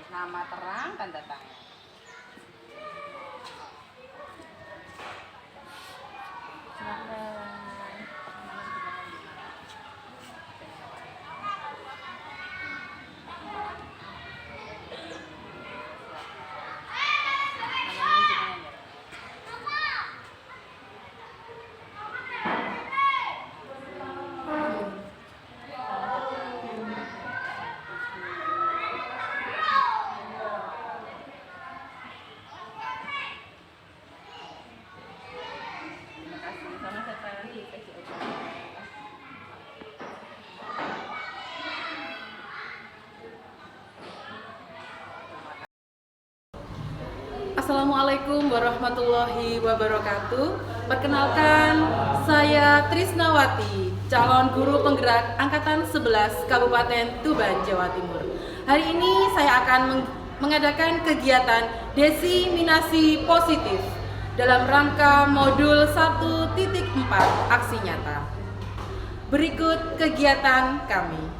Nama terang tanda tangan. Assalamualaikum warahmatullahi wabarakatuh. Perkenalkan, saya Trisnawati, calon guru penggerak Angkatan 11 Kabupaten Tuban, Jawa Timur. Hari ini saya akan mengadakan kegiatan desiminasi positif dalam rangka modul 1.4 aksi nyata. Berikut kegiatan kami.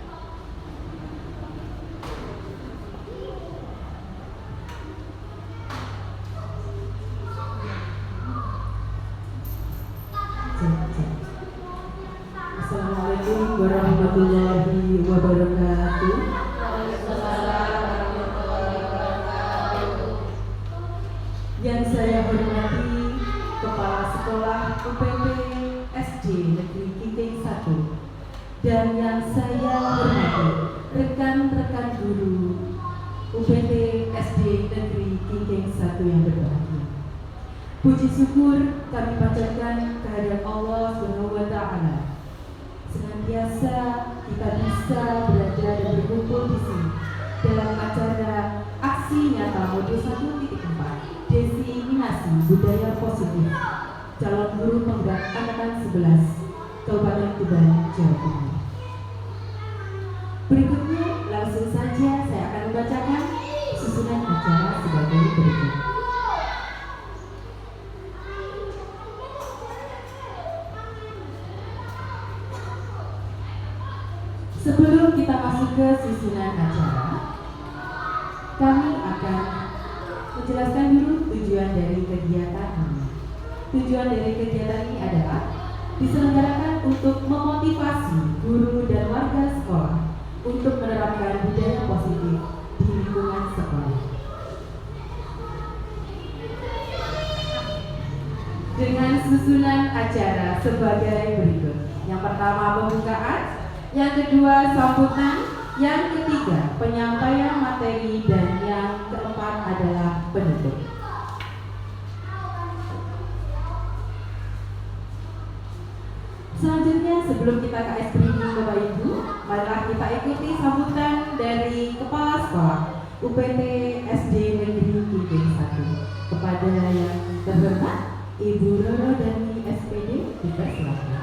Assalamualaikum warahmatullahi wabarakatuh. Yang saya hormati Kepala Sekolah UPT SD Negeri Kinting 1 dan yang saya hormati rekan-rekan guru UPT SD Negeri Kinting 1 yang berbahagia. Puji syukur kami panjatkan kehadirat Allah Subhanahu wa Ta'ala. Senantiasa kita bisa berada dan berkumpul di sini dalam acara aksi nyata modul 1.4 desiminasi budaya positif calon guru penggerak Angkatan 11 Kabupaten Tuban, Jawa Timur. Berikutnya langsung saja saya akan membacakan susunan acara sebagai berikut. Sebelum kita masuk ke susunan acara, kami akan menjelaskan dulu tujuan dari kegiatan ini. Tujuan dari kegiatan ini adalah diselenggarakan untuk memotivasi guru dan warga sekolah untuk menerapkan budaya positif di lingkungan sekolah. Dengan susunan acara sebagai berikut. Yang pertama pembukaan, yang kedua sambutan, yang ketiga penyampaian materi, dan yang keempat adalah penutup. Selanjutnya sebelum kita ke SPG Bapak Ibu, marilah kita ikuti sambutan dari Kepala Sekolah UPT SD Negeri Kinting 1. Kepada yang terhormat Ibu Roro Dani SPD, dipersilakan.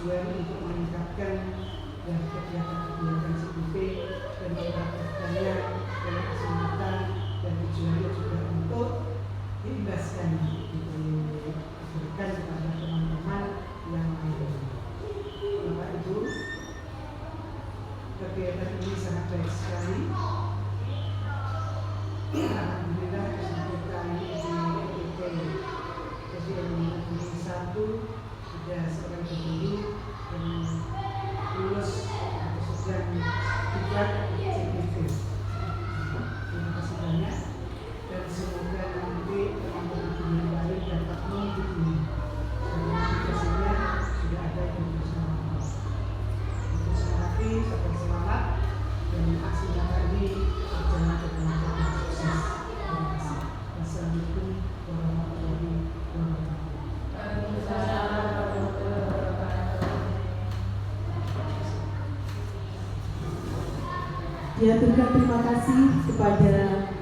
Untuk meningkatkan kegiatan-kegiatan CPP dan mendapatkannya dalam kesempatan, dan tujuannya juga untuk diimbaskan, diberikan kepada teman-teman yang lain. Bapak Ibu, kegiatan ini sangat baik sekali. Alhamdulillah kesempatan ini di EPT aksi nyata ini berjalan dengan sukses. Terima kasih. Wassalamualaikum warahmatullahi wabarakatuh. Diaturkan terima kasih kepada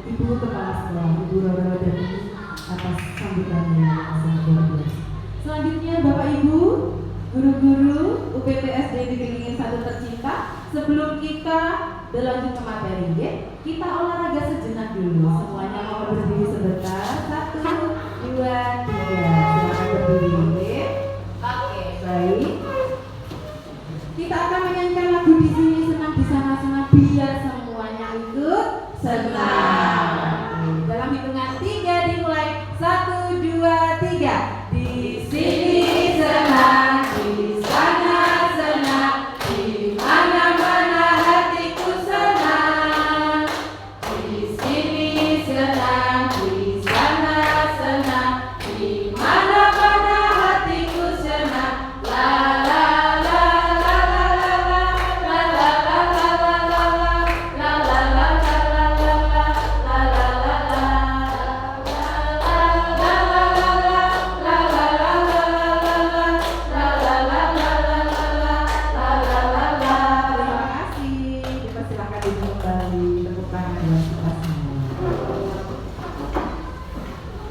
Ibu Kepala Sekolah, Ibu Roro dan atas sambutannya yang sangat luar biasa. Selanjutnya Bapak Ibu, guru-guru UPPSD Negeri Kiting 1 tercinta, sebelum kita berlanjut ke materi, ya, kita olahraga sejenak dulu. Semuanya mau berdiri sebentar. 1, 2, 3. Silakan berdiri. Ya. Oke. Baik. Kita akan menyanyikan lagu di sini senang di sana senang biar semuanya ikut senang. Dalam hitungan 3 dimulai. 1, 2, 3. Di sini senang, di sana senang, di mana-mana hatiku senang. Di sini senang, di sana senang, di mana-mana hatiku senang. La la la la la la la la la la la la la la la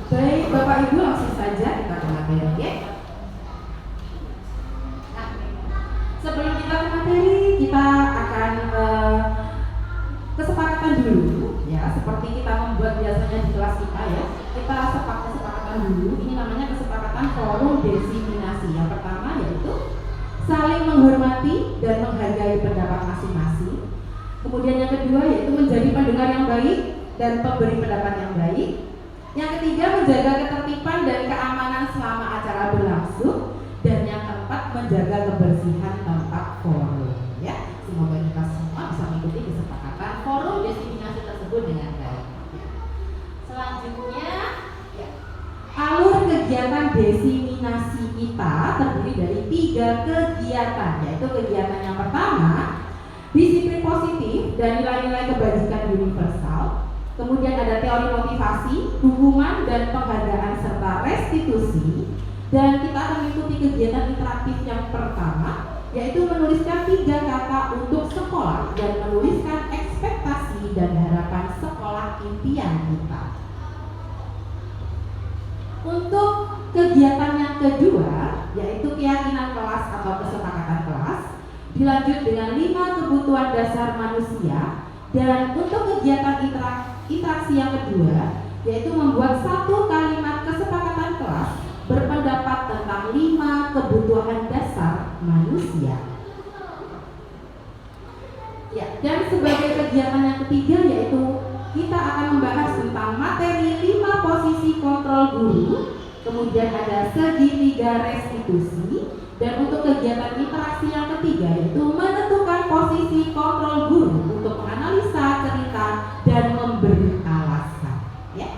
Baik, Bapak Ibu langsung saja kita ke materi, ya. Nah, sebelum kita ke materi, kita akan kesepakatan dulu, ya, seperti kita membuat biasanya di kelas kita, ya. Kita kesepakatan dulu. Ini namanya kesepakatan forum desiminasi. Yang pertama yaitu saling menghormati dan menghargai pendapat masing-masing. Kemudian yang kedua yaitu menjadi pendengar yang baik dan pemberi pendapat yang baik. Yang ketiga menjaga ketertiban dan keamanan selama acara berlangsung. Dan yang keempat menjaga kebersihan tempat forum. Ya, semoga kita semua bisa mengikuti kesepakatan forum desiminasi tersebut dengan baik. Selanjutnya, ya, alur kegiatan desiminasi kita terdiri dari 3 kegiatan, yaitu kegiatan yang pertama disiplin positif dan nilai-nilai kebajikan universal. Kemudian ada teori motivasi, hukuman dan penghargaan serta restitusi. Dan kita akan mengikuti kegiatan interaktif yang pertama, yaitu menuliskan 3 kata untuk sekolah dan menuliskan ekspektasi dan harapan sekolah impian kita. Untuk kegiatan yang kedua, yaitu keyakinan kelas atau kesepakatan kelas, dilanjut dengan 5 kebutuhan dasar manusia. Dan untuk kegiatan interaksi yang kedua, yaitu membuat 1 kalimat kesepakatan kelas berpendapat tentang 5 kebutuhan dasar manusia. Ya, dan sebagai kegiatan yang ketiga yaitu kita akan membahas tentang materi 5 posisi kontrol guru, kemudian ada segitiga restitusi, dan untuk kegiatan interaksi yang ketiga yaitu menentukan posisi kontrol guru untuk menganalisa cerita dan memberi alasan. Ya.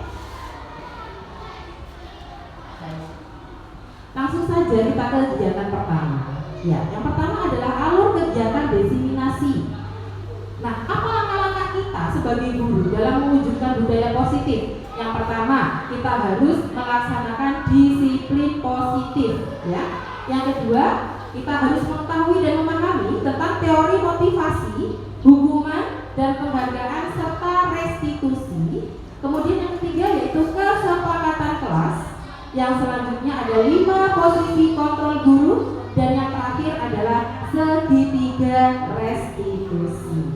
Langsung saja kita ke kegiatan pertama. Ya, yang pertama adalah alur kegiatan desiminasi. Nah, apa langkah-langkah kita sebagai guru dalam mewujudkan budaya positif? Yang pertama, kita harus melaksanakan disiplin positif, ya. Yang kedua, kita harus mengetahui dan memahami tentang teori motivasi, hukuman dan penghargaan serta restitusi. Kemudian yang ketiga yaitu kesepakatan kelas. Yang selanjutnya ada 5 posisi kontrol guru, dan yang terakhir adalah segitiga restitusi.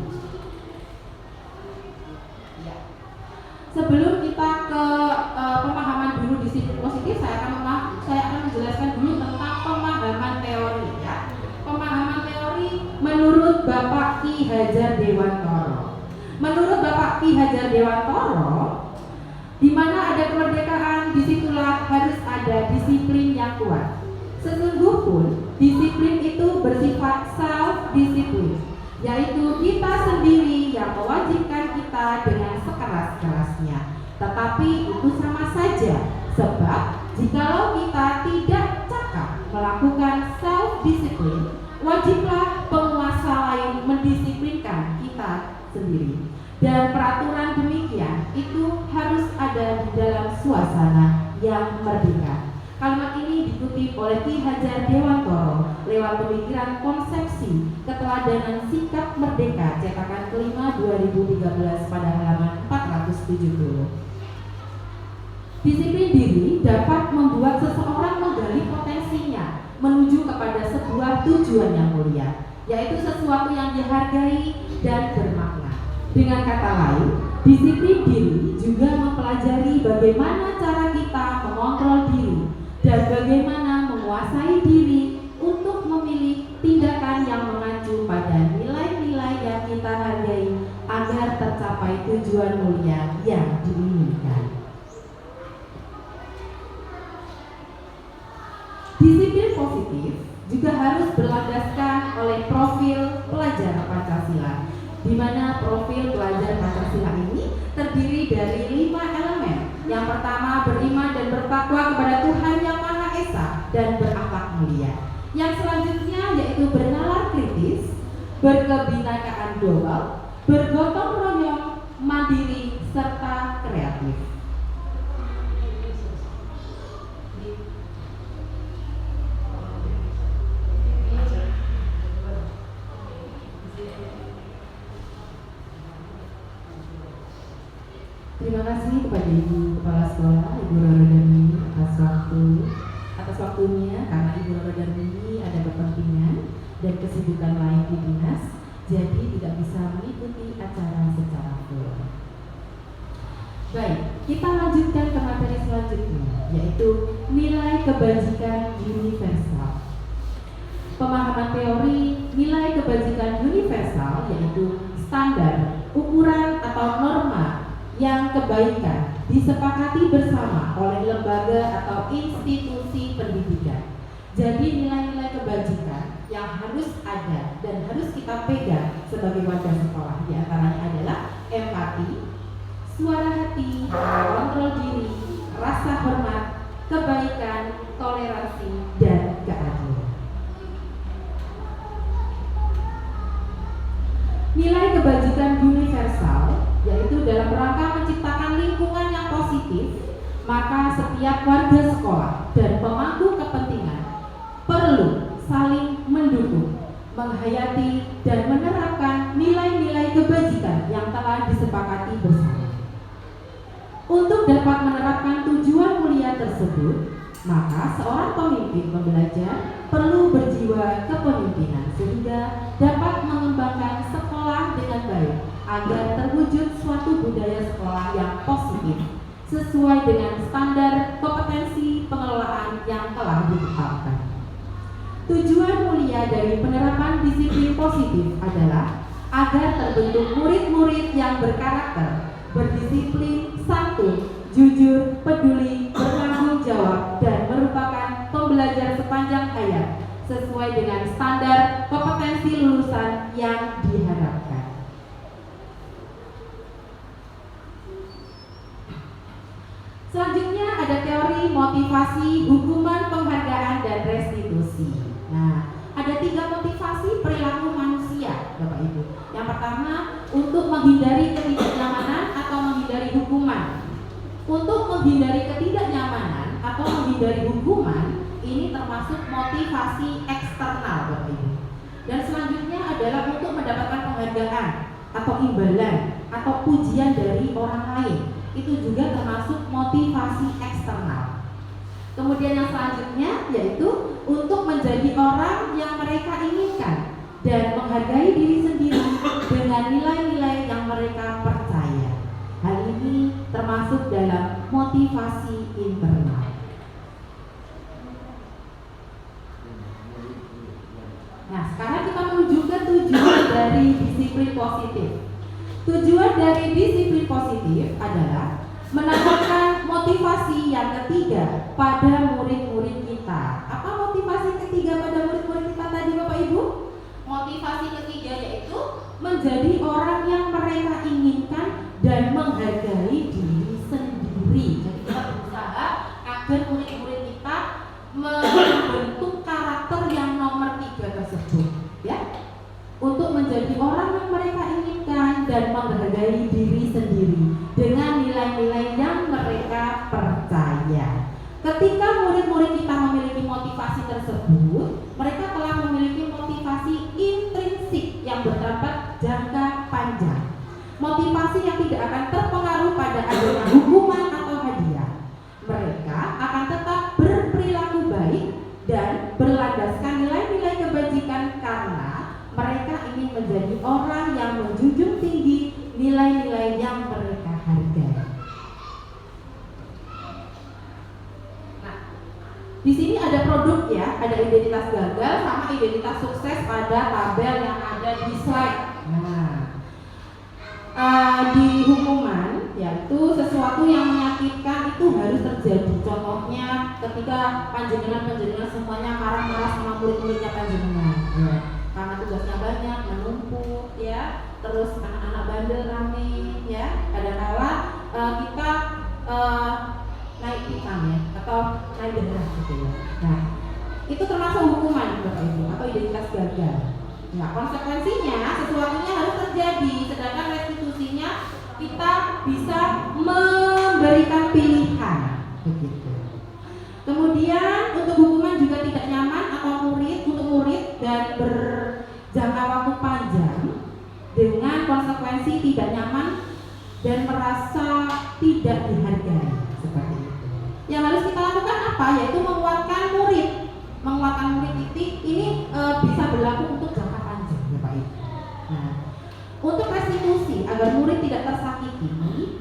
Sebelum kita ke pemahaman dulu disiplin positif, saya akan menjelaskan dulu tentang pemahaman teori, ya. Pemahaman teori menurut Bapak Ki Hajar Dewantoro. Menurut Bapak Ki Hajar Dewantoro, di mana ada kemerdekaan, disitulah harus ada disiplin yang kuat. Sesungguh pun disiplin itu bersifat self-disiplin, yaitu kita sendiri yang mewajibkan kita dengan sekeras-kerasnya. Tetapi itu sama saja, sebab jikalau kita tidak cakap melakukan self-disiplin, wajiblah penguasa lain mendisiplinkan kita sendiri. Dan peraturan demikian itu harus ada di dalam suasana yang merdeka. Kalimat ini dikutip oleh Ki Hajar Dewantoro lewat pemikiran konsepsi keteladanan sikap merdeka cetakan kelima 2013 pada halaman 470. Disiplin diri dapat membuat seseorang menggali potensinya menuju kepada sebuah tujuan yang mulia, yaitu sesuatu yang dihargai dan bermakna. Dengan kata lain, disiplin diri juga mempelajari bagaimana cara kita mengontrol diri dan bagaimana menguasai diri untuk memilih tindakan yang mengacu pada nilai-nilai yang kita hargai agar tercapai tujuan mulia yang diinginkan. Disiplin positif juga harus berlandaskan oleh profil pelajar Pancasila, di mana profil pelajar Pancasila ini terdiri dari 5 elemen. Yang pertama, beriman dan bertakwa kepada Tuhan Yang Maha Esa dan berakhlak mulia. Yang selanjutnya yaitu bernalar kritis, berkebinekaan global, bergotong royong, mandiri, serta kreatif. Terima kasih kepada Ibu Kepala Sekolah, Ibu Roro Darmini atas waktunya, karena Ibu Roro Darmini ada kepentingan dan kesibukan lain di dinas, jadi tidak bisa mengikuti acara secara full. Baik, kita lanjutkan ke materi selanjutnya, yaitu nilai kebajikan universal. Pemahaman teori nilai kebajikan universal yaitu standar, ukuran atau norma yang kebaikan disepakati bersama oleh lembaga atau institusi pendidikan. Jadi nilai-nilai kebajikan yang harus ada dan harus kita pegang sebagai warga sekolah diantaranya adalah empati, suara hati, kontrol diri, rasa hormat, kebaikan, toleransi, dan keadilan. Nilai kebajikan universal yaitu dalam rangka menciptakan lingkungan yang positif, maka setiap warga sekolah dan pemangku kepentingan perlu saling mendukung, menghayati dan menerapkan nilai-nilai kebajikan yang telah disepakati bersama. Untuk dapat menerapkan tujuan mulia tersebut, maka seorang pemimpin pembelajar perlu berjiwa kepemimpinan sehingga dapat mengembangkan sekolah dengan baik agar terwujud suatu budaya sekolah yang positif sesuai dengan standar kompetensi pengelolaan yang telah ditetapkan. Tujuan mulia dari penerapan disiplin positif adalah agar terbentuk murid-murid yang berkarakter, berdisiplin, santun, jujur, peduli, bertanggung jawab, dan merupakan pembelajar sepanjang hayat sesuai dengan standar kompetensi lulusan yang diharapkan. Selanjutnya ada teori motivasi, hukuman, penghargaan, dan restitusi. Nah, ada 3 motivasi perilaku manusia, Bapak Ibu. Yang pertama, untuk menghindari ketidaknyamanan atau menghindari hukuman. Untuk menghindari ketidaknyamanan atau menghindari hukuman, ini termasuk motivasi eksternal, Bapak Ibu. Dan selanjutnya adalah untuk mendapatkan penghargaan atau imbalan atau pujian dari orang lain. Itu juga termasuk motivasi eksternal. Kemudian yang selanjutnya yaitu untuk menjadi orang yang mereka inginkan dan menghargai diri sendiri dengan nilai-nilai yang mereka percaya. Hal ini termasuk dalam motivasi internal. Nah, sekarang kita menuju ke tujuan dari disiplin positif. Tujuan dari disiplin positif adalah menanamkan motivasi yang ketiga pada murid-murid kita. Apa motivasi ketiga pada murid-murid kita tadi, Bapak Ibu? Motivasi ketiga yaitu menjadi orang yang mereka inginkan dan menghargai diri sendiri. Jadi kita berusaha agar murid-murid kita membentuk karakter yang nomor 3 tersebut, ya, untuk menjadi orang yang mereka inginkan memperhatikan dan menghargai diri sendiri dengan nilai-nilai yang mereka percaya. Ketika murid-murid kita memiliki motivasi tersebut, mereka telah memiliki motivasi intrinsik yang berdampak jangka panjang. Motivasi yang tidak akan terpengaruh pada adanya hukuman atau hadiah. Mereka akan tetap berperilaku baik dan berlandaskan nilai-nilai kebajikan karena mereka ingin menjadi orang yang menjunjung tinggi nilai-nilai yang mereka hargai. Nah, di sini ada produk ya, ada identitas gagal sama identitas sukses pada tabel yang ada di slide. Nah, di hukuman yaitu sesuatu yang menyakitkan itu harus terjadi. Contohnya ketika panjenengan semuanya marah-marah sama murid-muridnya panjenengan, ya, karena tugasnya banyak, menumpuk, ya, terus anak-anak bandel rame, ya. Kadang-kala kita naik pitam ya, atau naik darah gitu ya. Nah, itu termasuk hukuman Bapak Ibu atau identitas gagal. Nah, konsekuensinya sesuatunya harus terjadi, sedangkan restitusinya kita bisa memberikan pilihan, begitu. Kemudian untuk hukuman juga tidak nyaman atau untuk murid dan berjangka waktu panjang dengan konsekuensi tidak nyaman dan merasa tidak dihargai seperti itu. Yang harus kita lakukan apa? Yaitu menguatkan murid. Menguatkan murid ini bisa berlaku untuk jangka panjang, ya Pak Ibu. Nah, untuk restitusi agar murid tidak tersakiti,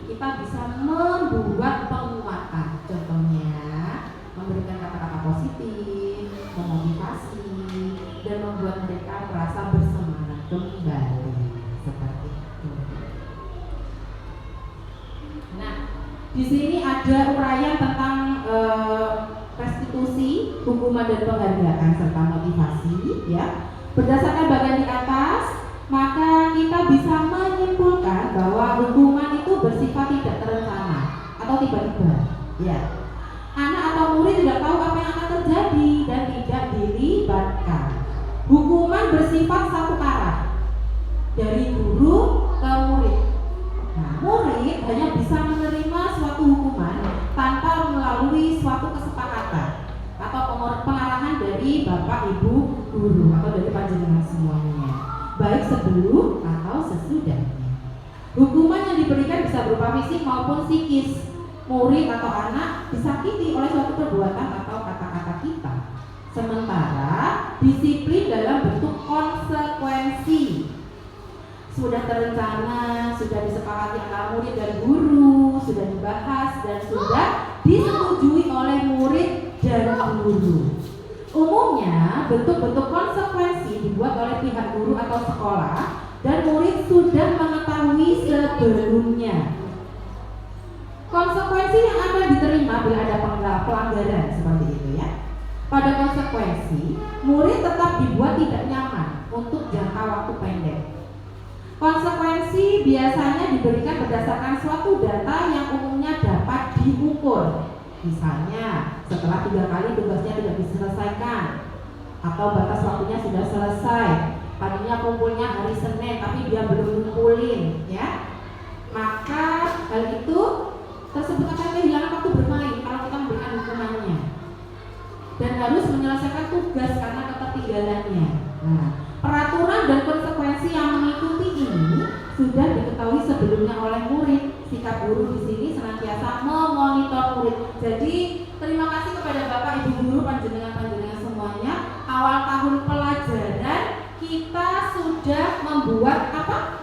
kita bisa membuat penguatan. Contohnya, memberikan kata-kata positif, memotivasi, dan membuat mereka merasa bersemangat kembali seperti itu. Nah, di sini ada uraian tentang restitusi, hukuman dan penghargaan serta motivasi, ya. Berdasarkan bagian di atas, maka kita bisa menyimpulkan bahwa hukuman itu bersifat tidak terencana atau tiba-tiba, ya. Anak atau murid tidak tahu apa yang akan terjadi dan tidak dilibatkan. Hukuman bersifat satu arah dari guru ke murid. Nah, murid hanya bisa menerima suatu hukuman tanpa melalui suatu kesepakatan atau pengarahan dari Bapak Ibu guru atau dari panjenengan semuanya, baik sebelum atau sesudahnya. Hukuman yang diberikan bisa berupa fisik maupun psikis. Murid atau anak disakiti oleh suatu perbuatan atau kata-kata kita. Sementara disiplin dalam bentuk konsekuensi sudah terencana, sudah disepakati antara murid dan guru, sudah dibahas dan sudah disetujui oleh murid dan guru. Umumnya bentuk-bentuk konsekuensi dibuat oleh pihak guru atau sekolah dan murid sudah mengetahui sebelumnya. Konsekuensi yang akan diterima bila ada pelanggaran seperti itu, ya. Pada konsekuensi, murid tetap dibuat tidak nyaman untuk jangka waktu pendek. Konsekuensi biasanya diberikan berdasarkan suatu data yang umumnya dapat diukur. Misalnya, setelah 3 kali tugasnya tidak diselesaikan atau batas waktunya sudah selesai, tadinya kumpulnya hari Senin tapi dia belum kumpulin, ya. Maka hal itu tersebut akan kehilangan waktu bermain kalau kita memberikan hukumannya dan harus menyelesaikan tugas karena ketertinggalannya. Nah, peraturan dan konsekuensi yang mengikuti ini sudah diketahui sebelumnya oleh murid. Sikap guru di sini senantiasa memonitor murid. Jadi terima kasih kepada Bapak Ibu guru, panjenengan semuanya. Awal tahun pelajaran kita sudah membuat apa?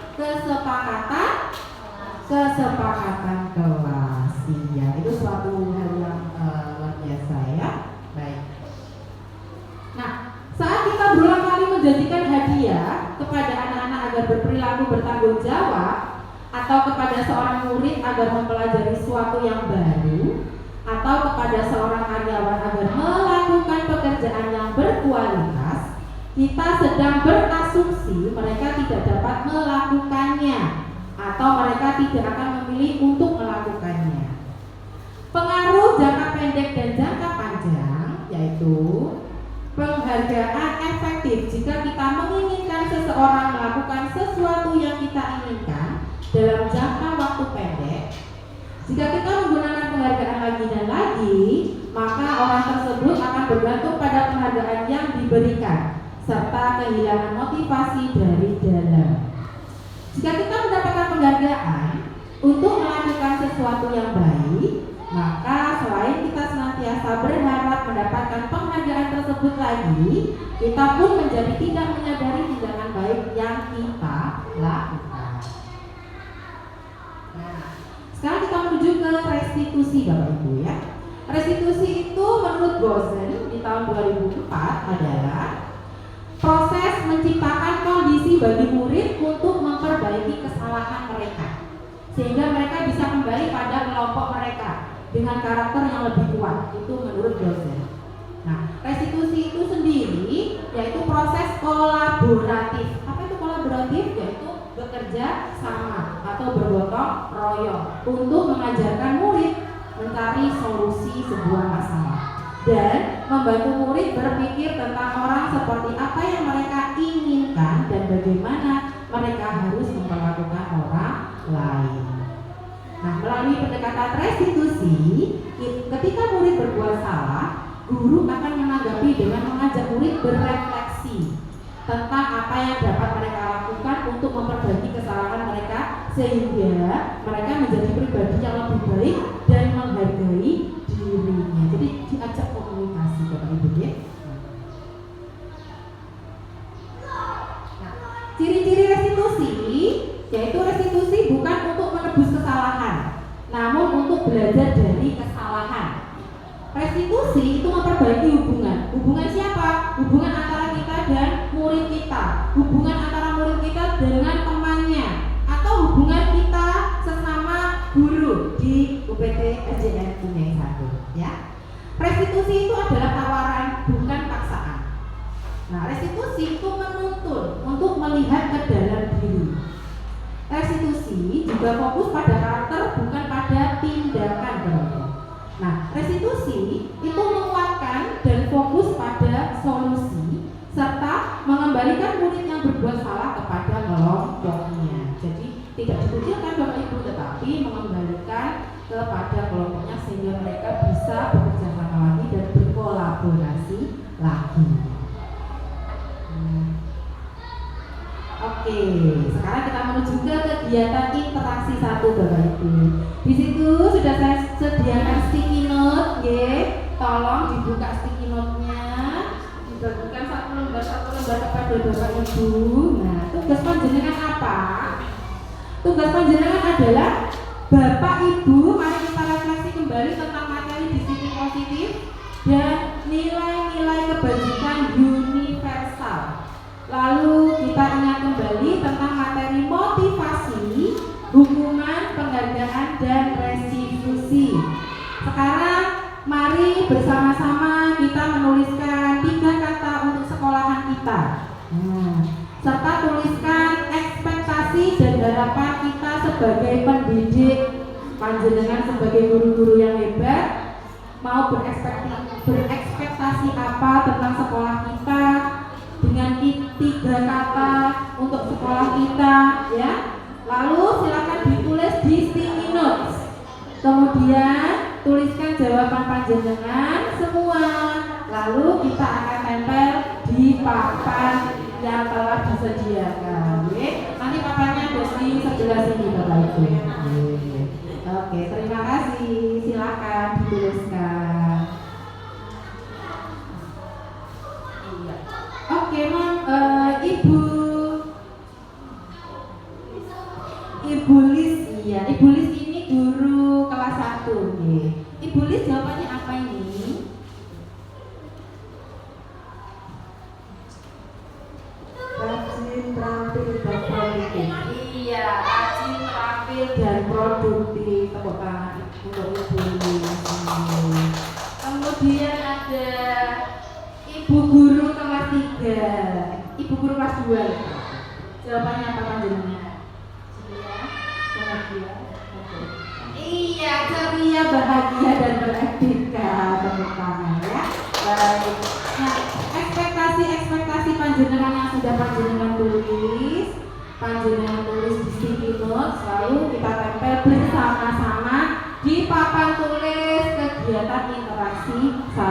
Kesepakatan kelas. Iya, itu suatu hal yang luar biasa, ya. Baik. Nah, saat kita berulang kali menjanjikan hadiah kepada anak-anak agar berperilaku bertanggung jawab, atau kepada seorang murid agar mempelajari sesuatu yang baru, atau kepada seorang karyawan agar melakukan pekerjaan yang berkualitas, kita sedang berasumsi mereka tidak dapat melakukannya atau mereka tidak akan memilih untuk melakukannya. Pengaruh jangka pendek dan jangka panjang yaitu penghargaan efektif. Jika kita menginginkan seseorang melakukan sesuatu yang kita inginkan, Jika kita menggunakan penghargaan lagi dan lagi, maka orang tersebut akan bergantung pada penghargaan yang diberikan serta kehilangan motivasi dari dalam. Jika kita mendapatkan penghargaan untuk melakukan sesuatu yang baik, maka selain kita senantiasa berharap mendapatkan penghargaan tersebut lagi, kita pun menjadi tidak menyadari tindakan baik yang kita lakukan. Nah, sekarang kita menuju ke restitusi Bapak Ibu ya. Restitusi itu menurut Gosen di tahun 2004 adalah proses menciptakan kondisi bagi murid untuk memperbaiki kesalahan mereka, sehingga mereka bisa kembali pada kelompok mereka dengan karakter yang lebih kuat. Itu menurut dosen. Nah, restitusi itu sendiri yaitu proses kolaboratif. Apa itu kolaboratif? Yaitu bekerja sama atau bergotong royong untuk mengajarkan murid mencari solusi sebuah masalah dan membantu murid berpikir tentang orang seperti apa yang mereka inginkan dan bagaimana mereka harus memperlakukan orang lain. Nah, melalui pendekatan restitusi, ketika murid berbuat salah, guru akan menanggapi dengan mengajak murid berefleksi tentang apa yang dapat mereka lakukan untuk memperbaiki kesalahan mereka sehingga mereka menjadi pribadi yang lebih baik dan menghargai dirinya. Jadi diajak komunikasi Bapak Ibu ya. Nah, ciri-ciri restitusi yaitu restitusi bukan untuk menebus kesalahan, namun untuk belajar dari kesalahan. Restitusi itu memperbaiki hubungan. Hubungan siapa? Hubungan antara kita dan murid kita, hubungan antara murid kita dengan temannya, atau hubungan kita sesama guru di UPT SJN Kinting 1 ya. Restitusi itu adalah tawaran, bukan paksaan. Nah, restitusi itu menuntun untuk melihat ke dalam diri. Restitusi juga fokus pada karakter, bukan pada tindakan. Nah, restitusi itu menguatkan dan fokus pada solusi serta mengembalikan murid yang berbuat salah kepada kelompoknya. Jadi tidak dikucilkan Bapak Ibu, tetapi mengembalikan kepada kelompoknya sehingga mereka bisa bekerja sama lagi dan berkolaborasi lagi. Oke, sekarang kita menuju ke kegiatan interaksi 1 Bapak Ibu. Di situ sudah saya sediakan sticky note, tolong dibuka sticky note-nya, dibagikan satu lembar kepada Bapak Ibu. Nah, tugas panjenengan apa? Tugas panjenengan adalah Bapak Ibu, mari kita refleksi kembali tentang materi disiplin positif dan nilai-nilai kebajikan universal. Lalu kita ingat kembali tentang materi motivasi, hukuman, penghargaan, dan restitusi. Sekarang mari bersama-sama kita menuliskan 3 kata untuk sekolahan kita. Serta tuliskan ekspektasi dan harapan kita sebagai pendidik. Panjenengan sebagai guru-guru yang hebat mau berekspektasi apa tentang sekolah kita dengan 3 kata untuk sekolah kita ya. Lalu silakan ditulis di sticky notes. Kemudian tuliskan jawaban panjenengan semua. Lalu kita akan tempel di papan yang telah disediakan. Nanti papannya ada di sebelah sini Bapak Ibu. Oke, terima kasih. Silakan dituliskan. Oke, Ibu Lis, iya. Ibu Lis ini guru kelas 1. Ibu Lis jawabannya apa ini? Rajin, terampil, dan produktif. Iya, rajin, terampil, dan produktif. Tepuk tangan untuk Ibu Lis. Kemudian ada Ibu guru kelas 3, Ibu guru kelas 2. Jawabannya apa panjenengan? Bahagia. Iya, ceria, bahagia, dan beretika. Tepuk tangan ya. Baik. Nah, ekspektasi panjenengan yang sudah panjenengan tulis di sticky notes, lalu kita tempel bersama-sama di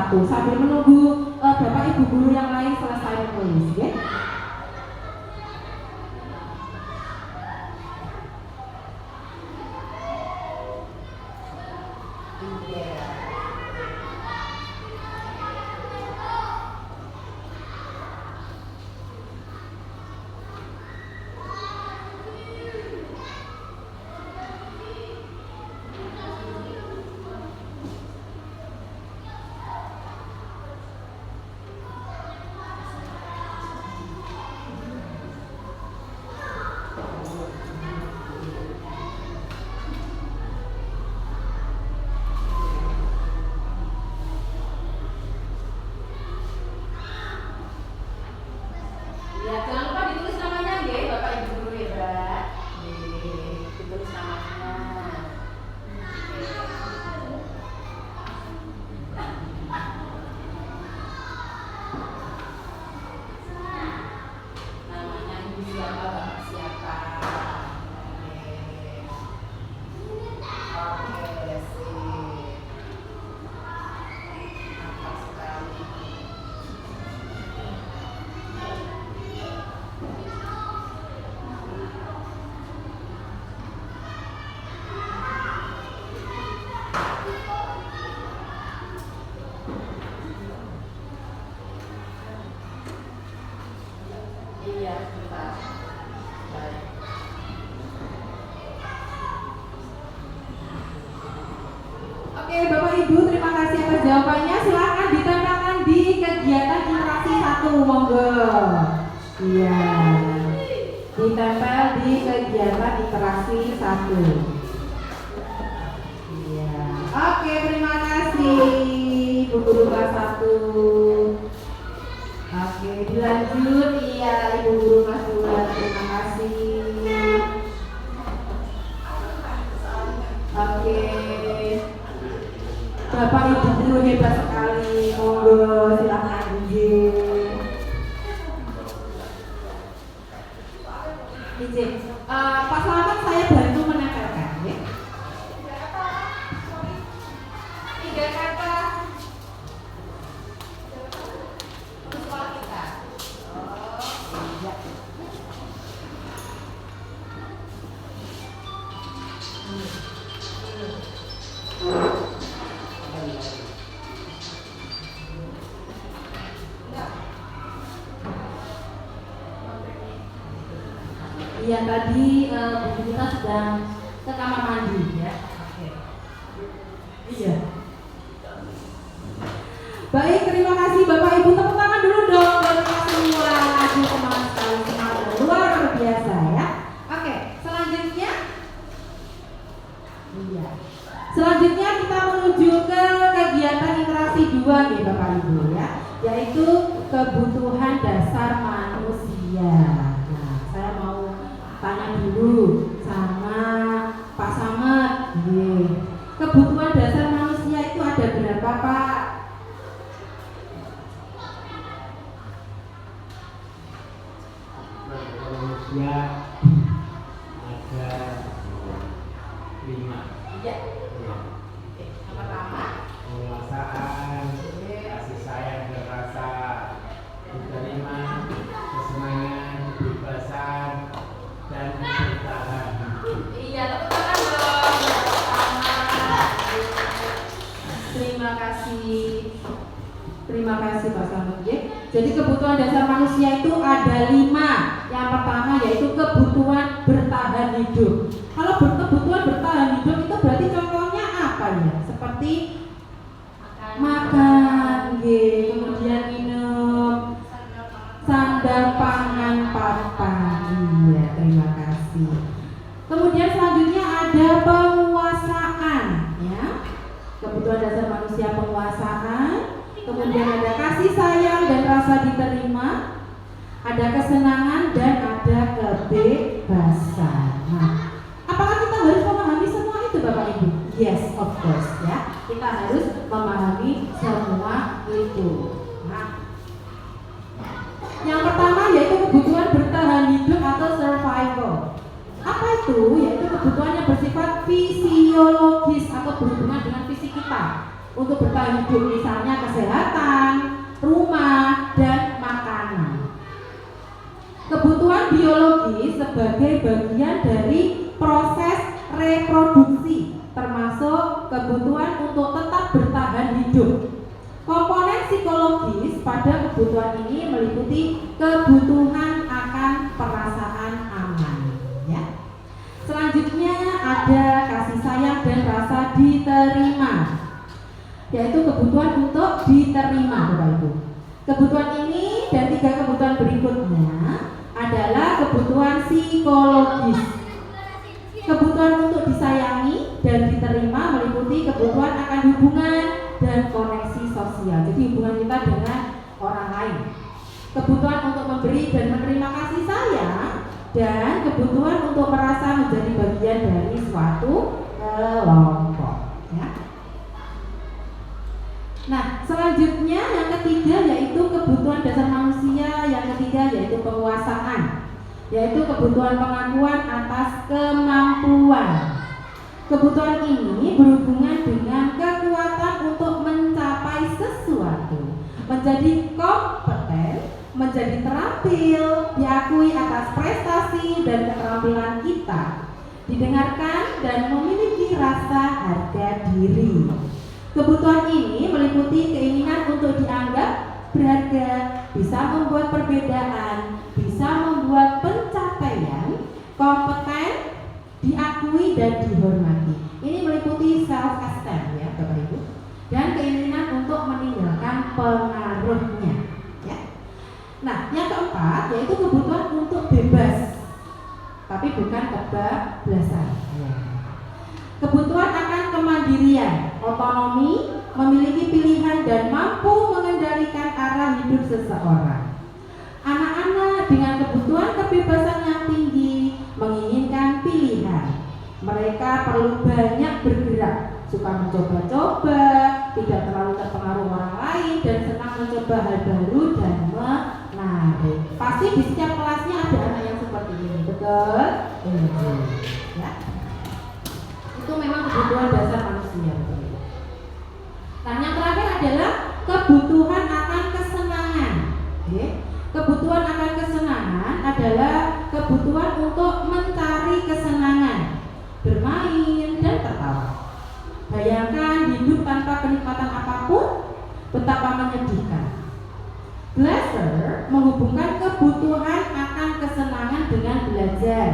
satu sambil menunggu Bapak Ibu guru yang lain selesai menulis, ya. Ya, jangan lupa ditulis namanya ya, Bapak Ibu guru ya, Mbak. Ditulis namanya. Namanya Ibu siapa, Bapak siapa? Oke, sip. Mantap sekali. Iya, bentar. Baik. Oke, Bapak Ibu, terima kasih atas jawabannya. Silakan ditempelkan di kegiatan interaksi 1, monggo. Iya. Ditempel di kegiatan interaksi 1. Iya. Oke, terima kasih Ibu Guru kelas 1. Oke, dilanjut. Iya, Ibu Guru kelas 2. Terima kasih. Oke. Bapak Ibu guru hebat sekali. Monggo silakan izin. Izin. Pak Selamat, saya bantu menempelkan, ya. 3 kata untuk sekolah kita. Iya. Iya, tadi Bu kita sedang ke kamar mandi, ya. Oke. Iya. Baik, terima kasih Bapak Ibu. Tepuk tangan dulu dong buat kita semua. Aduh, semangat sekali, semangat luar biasa, ya. Oke, selanjutnya. Iya. Selanjutnya kita menuju ke kegiatan interaksi 2 nih Bapak Ibu, ya, yaitu kebutuhan dasar manusia. Nah, saya mau tanya dulu sama Pak Samad. Kebutuhan dasar manusia itu ada berapa, Pak? Manusia ada 5. Iya. Oke, yang pertama. Penguasaan, kasih sayang dan rasa, diterima, kesenangan, kebebasan, dan bertahan. Iya, tepuk tangan dong. Pertama. Terima kasih. Terima kasih Pak Selamat. Jadi kebutuhan dasar manusia itu ada 5. Yang pertama yaitu kebutuhan bertahan hidup. Kalau kebutuhan bertahan hidup itu berarti contohnya apa ya? Seperti makan, kemudian minum, sandal, pangan, papan. Iya, terima kasih. Kemudian selanjutnya ada penguasaan, ya. Kebutuhan dasar manusia penguasaan. Kemudian ada kasih sayang dan rasa diterima, ada kesenangan dan ada kebebasan. Nah, apakah kita harus memahami semua itu Bapak Ibu? Yes, of course, ya. Kita harus memahami semua itu. Nah, yang pertama yaitu kebutuhan bertahan hidup atau survival. Apa itu? Yaitu kebutuhan yang bersifat fisiologis atau berhubungan dengan fisik kita. untuk bertahan hidup, misalnya kesehatan, rumah, dan makanan. Kebutuhan biologis sebagai bagian dari proses reproduksi, termasuk kebutuhan untuk tetap bertahan hidup. Komponen psikologis pada kebutuhan ini meliputi kebutuhan akan perasaan aman. Ya. Selanjutnya ada kasih sayang dan rasa diterima, yaitu kebutuhan untuk diterima, Bapak Ibu. Kebutuhan ini dan 3 kebutuhan berikutnya adalah kebutuhan psikologis. Kebutuhan untuk disayangi dan diterima meliputi kebutuhan akan hubungan dan koneksi sosial. Jadi hubungan kita dengan orang lain. Kebutuhan untuk memberi dan menerima kasih sayang, dan kebutuhan untuk merasa menjadi bagian dari suatu kelompok. Ya. Nah, selanjutnya yang ketiga yaitu kebutuhan dasar manusia. Yang ketiga yaitu penguasaan, yaitu kebutuhan pengakuan atas kemampuan. Kebutuhan ini berhubungan dengan kekuatan untuk mencapai sesuatu, menjadi kompeten, menjadi terampil, diakui atas prestasi dan keterampilan kita, didengarkan dan memiliki rasa harga diri. Kebutuhan ini meliputi keinginan untuk dianggap berharga, bisa membuat perbedaan, bisa membuat pencapaian, kompeten, diakui dan dihormati. Ini meliputi self esteem, ya Bapak Ibu, dan keinginan untuk meninggalkan pengaruhnya. Ya. Nah, yang keempat yaitu kebutuhan untuk bebas, tapi bukan kebablasan. Ya. Kebutuhan akan kemandirian, otonomi, memiliki pilihan dan mampu mengendalikan arah hidup seseorang. Anak-anak dengan kebutuhan kebebasan yang tinggi menginginkan pilihan. Mereka perlu banyak bergerak, suka mencoba-coba, tidak terlalu terpengaruh orang lain, dan senang mencoba hal baru dan menarik. Pasti di setiap kelasnya ada anak yang seperti ini, betul? Ya. Itu memang kebutuhan dasar manusia. Nah, yang terakhir adalah kebutuhan akan kesenangan. Kebutuhan akan kesenangan adalah kebutuhan untuk mencari kesenangan, bermain dan tertawa. Bayangkan hidup tanpa kenikmatan apapun, betapa menyedihkan. Blaser menghubungkan kebutuhan akan kesenangan dengan belajar.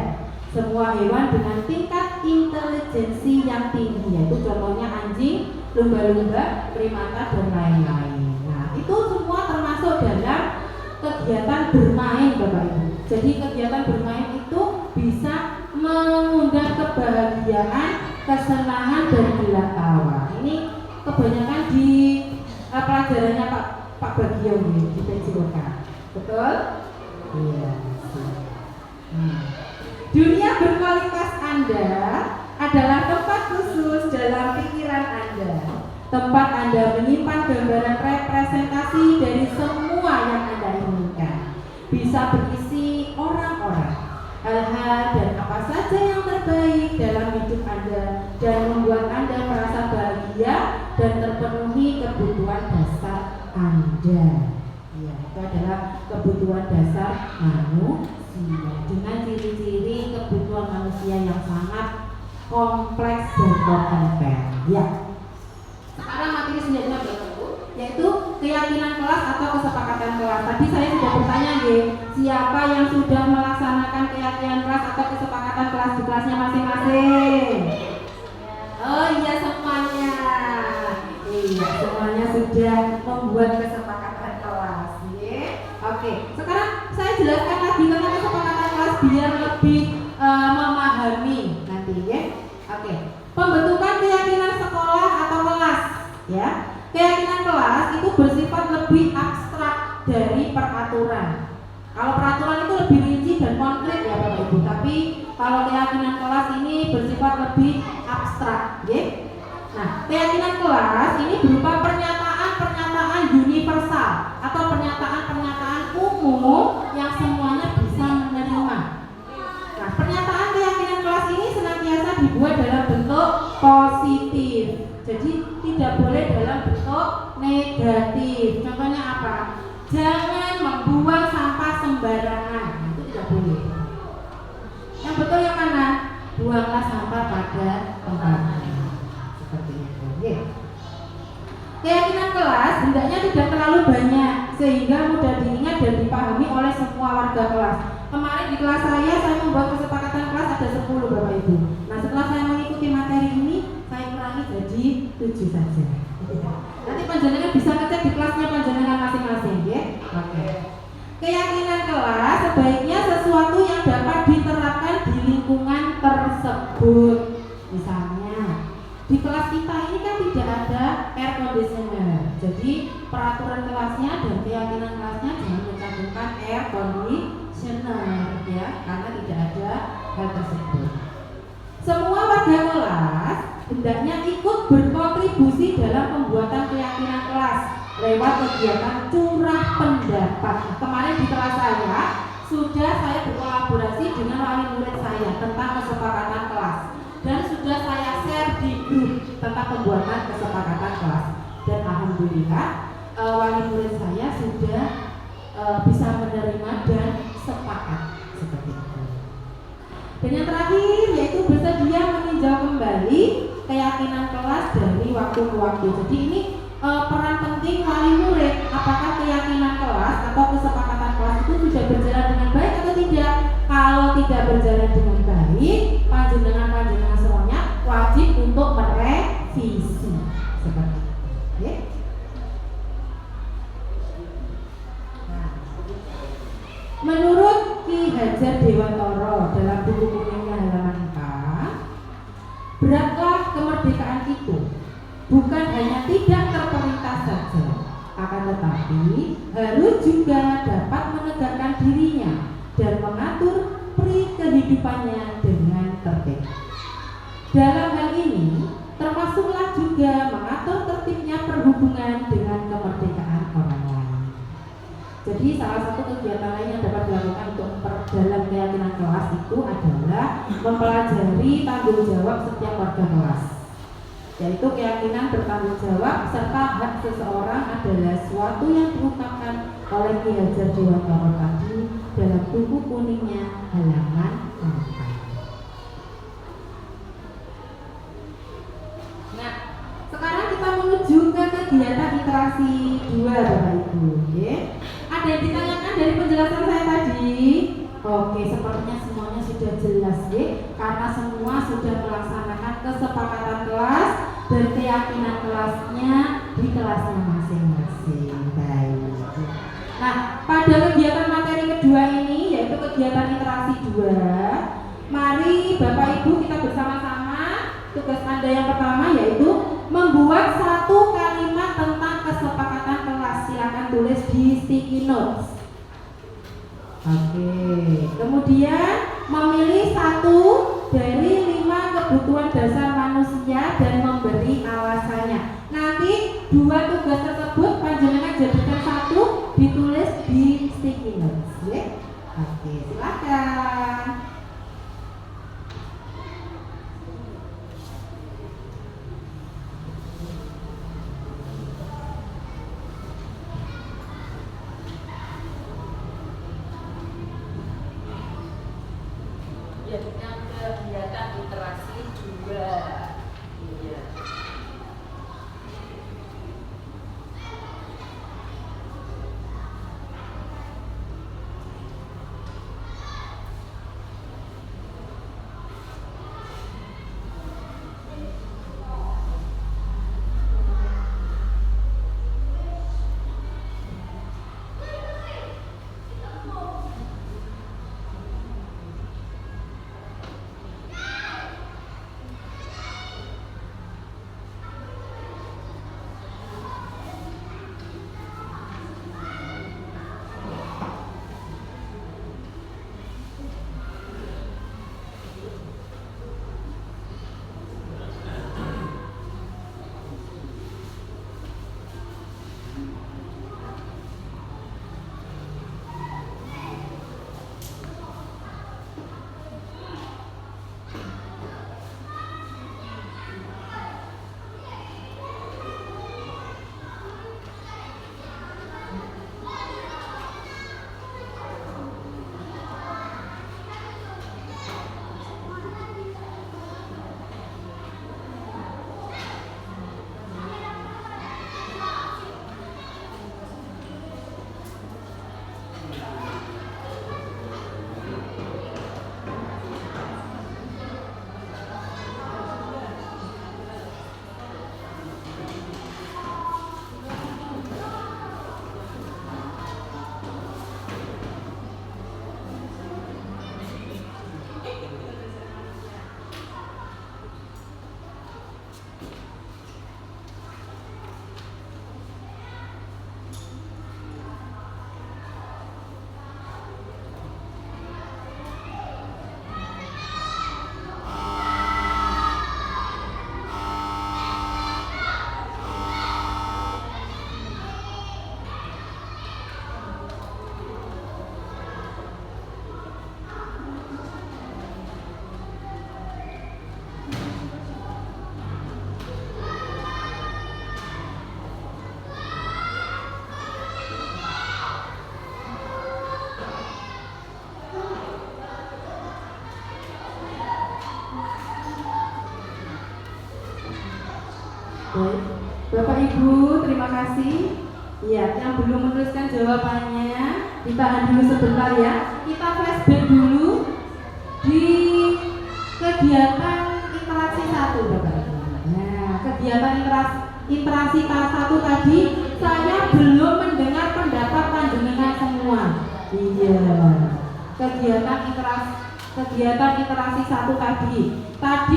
Semua hewan dengan tingkat intelijensi yang tinggi, yaitu contohnya anjing, lumba-lumba, primata, dan lain-lain. Nah, itu semua termasuk dalam kegiatan bermain, Bapak Ibu. Jadi kegiatan bermain itu bisa mengundang kebahagiaan, kesenangan, dan gelak tawa. Ini kebanyakan di pelajarannya Pak Bagio di PJOK. Betul? Iya. Dunia berkualitas Anda adalah tempat khusus dalam pikiran Anda. Tempat Anda menyimpan gambaran representasi dari semua yang Anda inginkan. Bisa berisi orang-orang, hal-hal dan apa saja yang terbaik dalam hidup Anda, dan membuat Anda merasa bahagia dan terpenuhi kebutuhan dasar Anda. Ya, itu adalah kebutuhan dasar manusia dengan ciri-ciri kebutuhan manusia yang sangat kompleks dan kompeten. Ya. Sekarang materi selanjutnya yaitu keyakinan kelas atau kesepakatan kelas. Tadi saya sudah bertanya, siapa yang sudah melaksanakan keyakinan kelas atau kesepakatan kelas di kelasnya masing-masing? Oh iya, semuanya. Iya, semuanya sudah membuat kesepakatan kelas. Oke, sekarang saya jelaskan lagi tentang kesepakatan kelas biar lebih memahami nanti, ya. Oke, pembentukan keyakinan sekolah atau kelas, ya. Keyakinan kelas itu bersifat lebih abstrak dari peraturan. Kalau peraturan itu lebih rinci dan konkret, ya Bapak Ibu. Tapi kalau keyakinan kelas ini bersifat lebih abstrak, ya. Nah, keyakinan kelas ini berupa pernyataan-pernyataan universal atau pernyataan-pernyataan umum yang semuanya bisa menerima. Nah, pernyataan keyakinan kelas ini senantiasa dibuat dalam bentuk positif. Jadi tidak boleh dalam bentuk negatif. Contohnya apa? Jangan membuang sampah sembarangan. Itu tidak boleh. Yang betul yang mana? Buanglah sampah pada tempatnya. Seperti itu. Oke. Keyakinan kelas hendaknya tidak terlalu banyak sehingga mudah diingat dan dipahami oleh semua warga kelas. Kemarin di kelas saya membuat kesepakatan kelas ada 10 Bapak Ibu. Nah setelah saya mengikuti materi ini, saya kurangi jadi 7 saja. Nanti panjenengan bisa ngecek di kelasnya panjenengan masing-masing, ya. Oke. Keyakinan kelas sebaiknya sesuatu yang dapat diterapkan di lingkungan tersebut. Misalnya di kelas kita ini kan tidak ada air conditioner, jadi peraturan kelasnya dan keyakinan kelasnya jangan mencantumkan air conditioner, ya, karena tidak ada hal tersebut. Semua warga kelas hendaknya ikut berkontribusi dalam pembuatan keyakinan kelas lewat kegiatan curah pendapat. Kemarin di kelas saya sudah saya berkolaborasi dengan wali murid saya tentang kesepakatan kelas. Dan sudah saya share di grup tentang pembuatan kesepakatan kelas. Dan alhamdulillah wali murid saya sudah bisa menerima dan sepakat seperti itu. Dan yang terakhir yaitu bersedia meninjau kembali keyakinan kelas dari waktu ke waktu. Jadi ini peran penting wali murid, apakah keyakinan kelas atau kesepakatan kelas itu sudah berjalan dengan baik atau tidak. Kalau tidak berjalan dengan baik, panjenengan semuanya wajib untuk merevisi seperti itu. Okay? Nah, menurut Ki Hajar Dewantara dalam buku kuningnya halaman 4, beratlah kemerdekaan itu bukan hanya tidak terperintah saja, akan tetapi harus juga dapat menegakkan dirinya dan mengatur pri kehidupannya dengan tertib. Dalam hal ini termasuklah juga mengatur tertibnya perhubungan dengan kemerdekaan orang lain. Jadi salah satu kegiatan lain yang dapat dilakukan untuk memperdalam keyakinan kelas itu adalah mempelajari tanggung jawab setiap warga kelas, yaitu keyakinan bertanggung jawab serta hak seseorang adalah suatu yang diungkapkan oleh Ki Hajar Dewantara tadi dalam buku kuningnya halaman 4. Nah, sekarang kita menuju ke kegiatan literasi 2 Bapak Ibu. Okay. Ada yang ditanyakan dari penjelasan saya tadi? Oke, sepertinya semuanya sudah jelas, ya, karena semua sudah melaksanakan kesepakatan kelas dan keyakinan kelasnya di kelasnya masing-masing. Baik. Nah, pada kegiatan materi kedua ini, yaitu kegiatan literasi 2, mari Bapak Ibu kita bersama-sama. Tugas Anda yang pertama yaitu membuat satu kalimat tentang kesepakatan kelas. Silakan tulis di sticky notes. Oke. Kemudian memilih satu dari 5 kebutuhan dasar manusia dan memberi alasannya. Nanti 2 tugas tersebut panjenengan jadikan satu, ditulis di sticky notes, ya. Oke, silakan. Dengan kegiatan literasi 2. Iya. Baik. Bapak Ibu, terima kasih. Ya, yang belum menuliskan jawabannya, ditahan dulu sebentar ya. Kita flashback dulu di kegiatan interaksi 1, Bapak Ibu. Nah, kegiatan interaksi tahap 1 tadi saya belum mendengar pendapat panjenengan semua. Iya. Kegiatan interaksi 1 tadi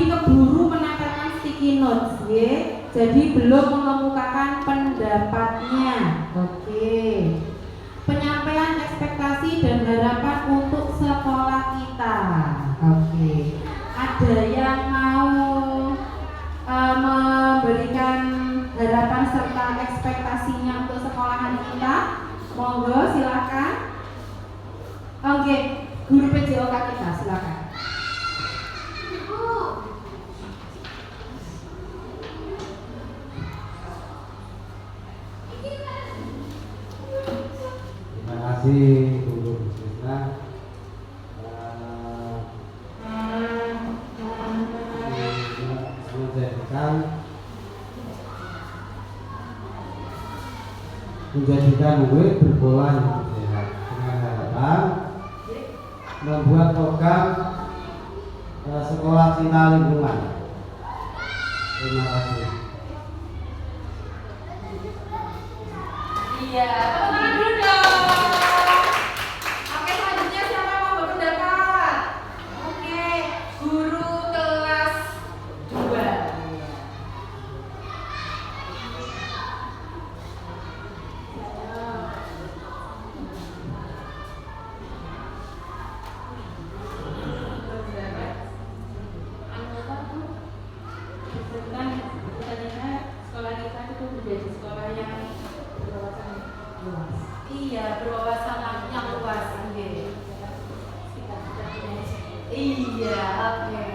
keburu menempelkan sticky notes, ya. Jadi belum mengemukakan pendapatnya. Oke. Penyampaian ekspektasi dan harapan untuk sekolah kita. Oke. Ada yang mau memberikan harapan serta ekspektasinya untuk sekolahan kita? Monggo, silakan. Oke, guru PJOK kita, silakan. Terima kasih Bu Krisna. Menjadikan murid berpola yang sehat dengan harapan membuat program sekolah cinta lingkungan. Terima kasih. Iya, tepuk tangan dulu dong. Oke, selanjutnya siapa mau berpendapat? Oke, guru kelas 2. Sekolah kita itu menjadi sekolah yang berwawasan luas. Iya, berwawasan yang luas. Iya, oke.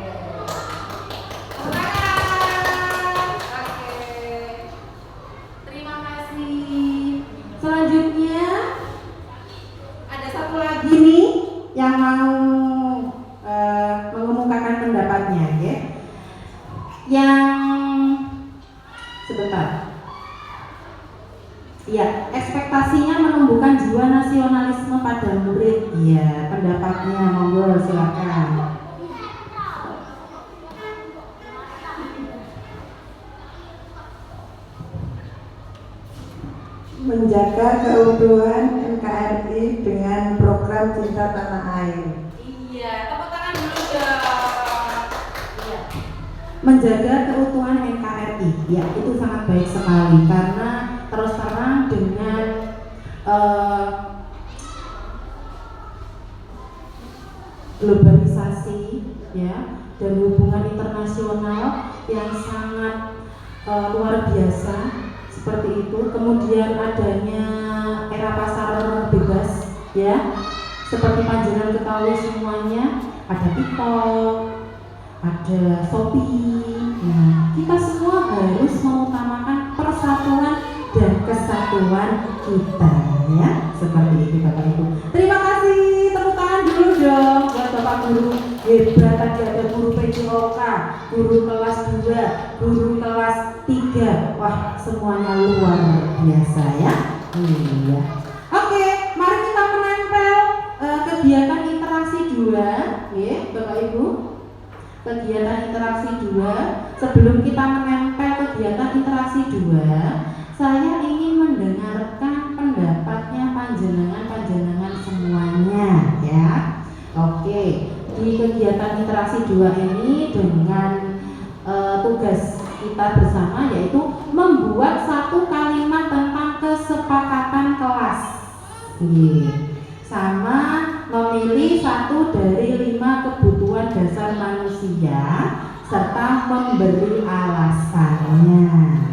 Oke. Terima kasih. Selanjutnya ada satu lagi nih yang mau mengemukakan pendapatnya, ya. Yang sebentar. Ya, ekspektasinya menumbuhkan jiwa nasionalisme pada murid. Iya, pendapatnya monggo silakan. Menjaga keutuhan NKRI dengan program Cinta Tanah Air. Iya, tepuk tangan dulu dong. Iya. Menjaga keutuhan NKRI, ya itu sangat baik sekali karena terus terang dengan globalisasi, ya, dan hubungan internasional yang sangat luar biasa seperti itu. Kemudian adanya era pasar bebas, ya, seperti panjenengan ketahui semuanya, ada TikTok, ada Shopee. Nah, kita semua harus mengutamakan persatuan dan kesatuan kita, ya, seperti itu Bapak Ibu. Terima kasih, tepuk tangan dulu dong buat Bapak Guru hebat. Tadi ada guru PJOK, guru kelas 2, guru kelas 3. Wah, semuanya luar biasa, ya. Iya. Oke, mari kita menempel kegiatan interaksi 2, ya, Bapak Ibu. Kegiatan interaksi 2. Sebelum kita menempel kegiatan interaksi 2, saya ingin mendengarkan pendapatnya panjenengan semuanya, ya. Oke, di kegiatan interaksi 2 ini dengan tugas kita bersama yaitu membuat satu kalimat tentang kesepakatan kelas, sama memilih 1 dari 5 kebutuhan dasar manusia serta memberi alasannya.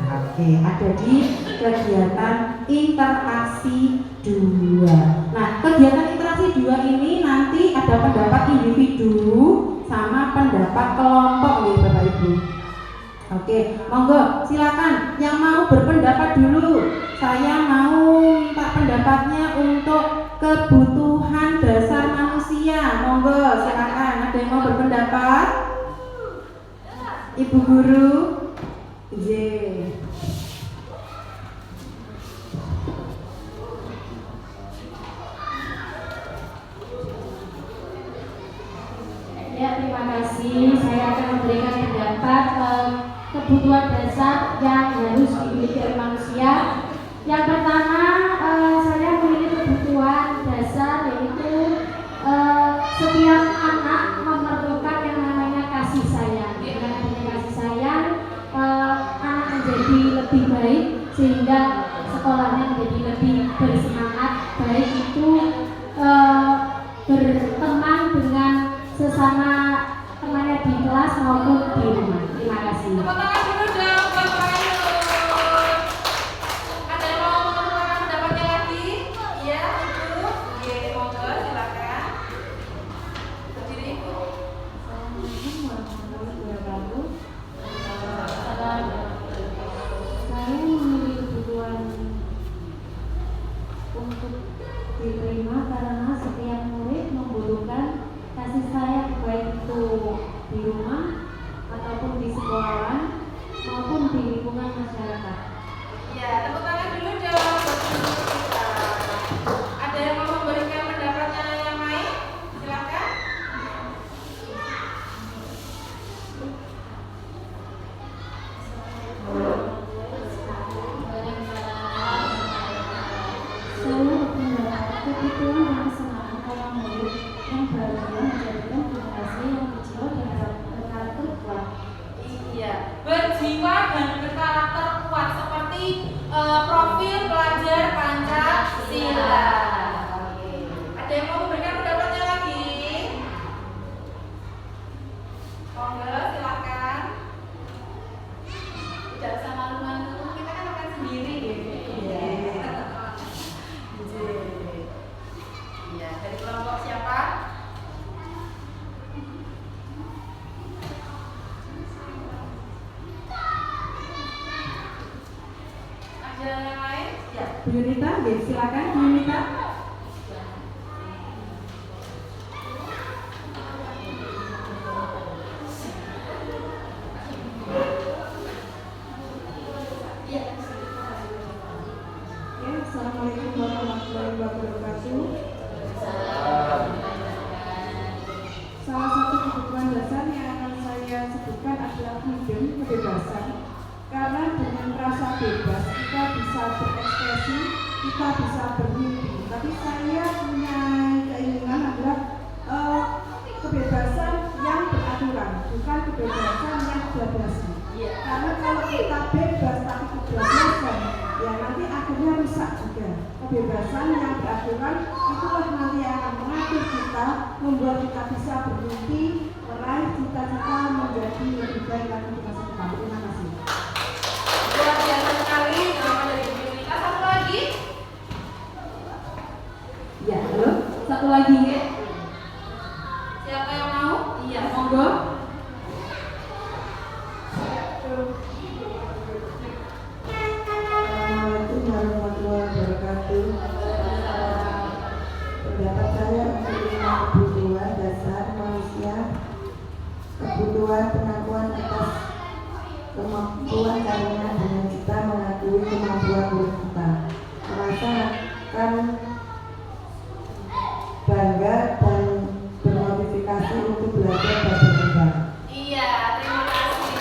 Oke, ada di kegiatan interaksi 2. Nah, kegiatan interaksi 2 ini nanti ada pendapat individu sama pendapat kelompok, ya Bapak Ibu. Oke, monggo silakan yang mau berpendapat dulu. Saya mau minta pendapatnya untuk kebutuhan dasar manusia. Monggo silakan, ada yang mau berpendapat? Ibu guru. Ya, terima kasih. Saya akan memberikan pendapat kebutuhan dasar yang harus dimiliki oleh manusia. Yang pertama, saya memiliki kebutuhan dasar yaitu setiap anak memerlukan yang namanya kasih sayang. Dengan adanya kasih sayang, anak menjadi lebih baik sehingga sekolahnya menjadi lebih bersemangat, baik itu berteman dengan sesama temannya di kelas maupun di rumah. Terima kasih. Tepuk tangan dulu dong buat Pak Ayun. Ada yang mau mengemukakan pendapatnya lagi? Iya, Ibu. Oke, monggo silakan. Berdiri Ibu. Assalamualaikum warahmatullahi wabarakatuh. Saya memiliki kebutuhan untuk diterima karena setiap murid membutuhkan kasih sayang, baik itu di rumah ataupun di sekolah maupun di lingkungan masyarakat. Ya, tepuk tangan dulu dong buat guru kita. Ada yang mau memberikan pendapatnya yang lain? Silakan. Saya berpendapat kebutuhan dan kesenangan orang murid yang bahagia menjadikan generasi yang berjiwa dan berkarakter kuat. Iya, berjiwa dan berkarakter kuat seperti profil pelajar Pancasila. Oke. Ada yang mau memberikan pendapatnya lagi? Monggo, silakan. Tidak usah malu-malu, kita kan akan sendiri gitu. Iya. Iya, dari kelompok siapa? Ada yang lain? Ya. Bu Yunita, silakan Bu Yunita. Ya, Assalamualaikum warahmatullahi wabarakatuh. Salah satu kebutuhan dasar yang akan saya sebutkan adalah freedom, kebebasan. Karena dengan rasa bebas kita bisa berekspresi, kita bisa bermimpi. Tapi saya punya keinginan adalah kebebasan yang beraturan, bukan kebebasan yang bablasan. Karena kalau kita bebas tapi kebablasan, ya nanti akhirnya rusak juga. Kebebasan yang beraturan itulah nanti yang akan mengatur kita, membuat kita bisa bermimpi, meraih cita-cita menjadi lebih baik lagi di masa depan. Terima kasih. Luar biasa sekali jawaban dari Bu Yunita. Satu lagi. Ya, halo. Satu lagi ya. Siapa yang mau? Iya, Monggo. Assalamualaikum warahmatullahi wabarakatuh. Pendapat saya untuk lima kebutuhan dasar manusia, kebutuhan pengakuan atas kemampuan karena dengan kita mengakui kemampuan diri kita, merasa akan bangga dan bermotivasi untuk belajar dan berkembang. Iya, terima kasih.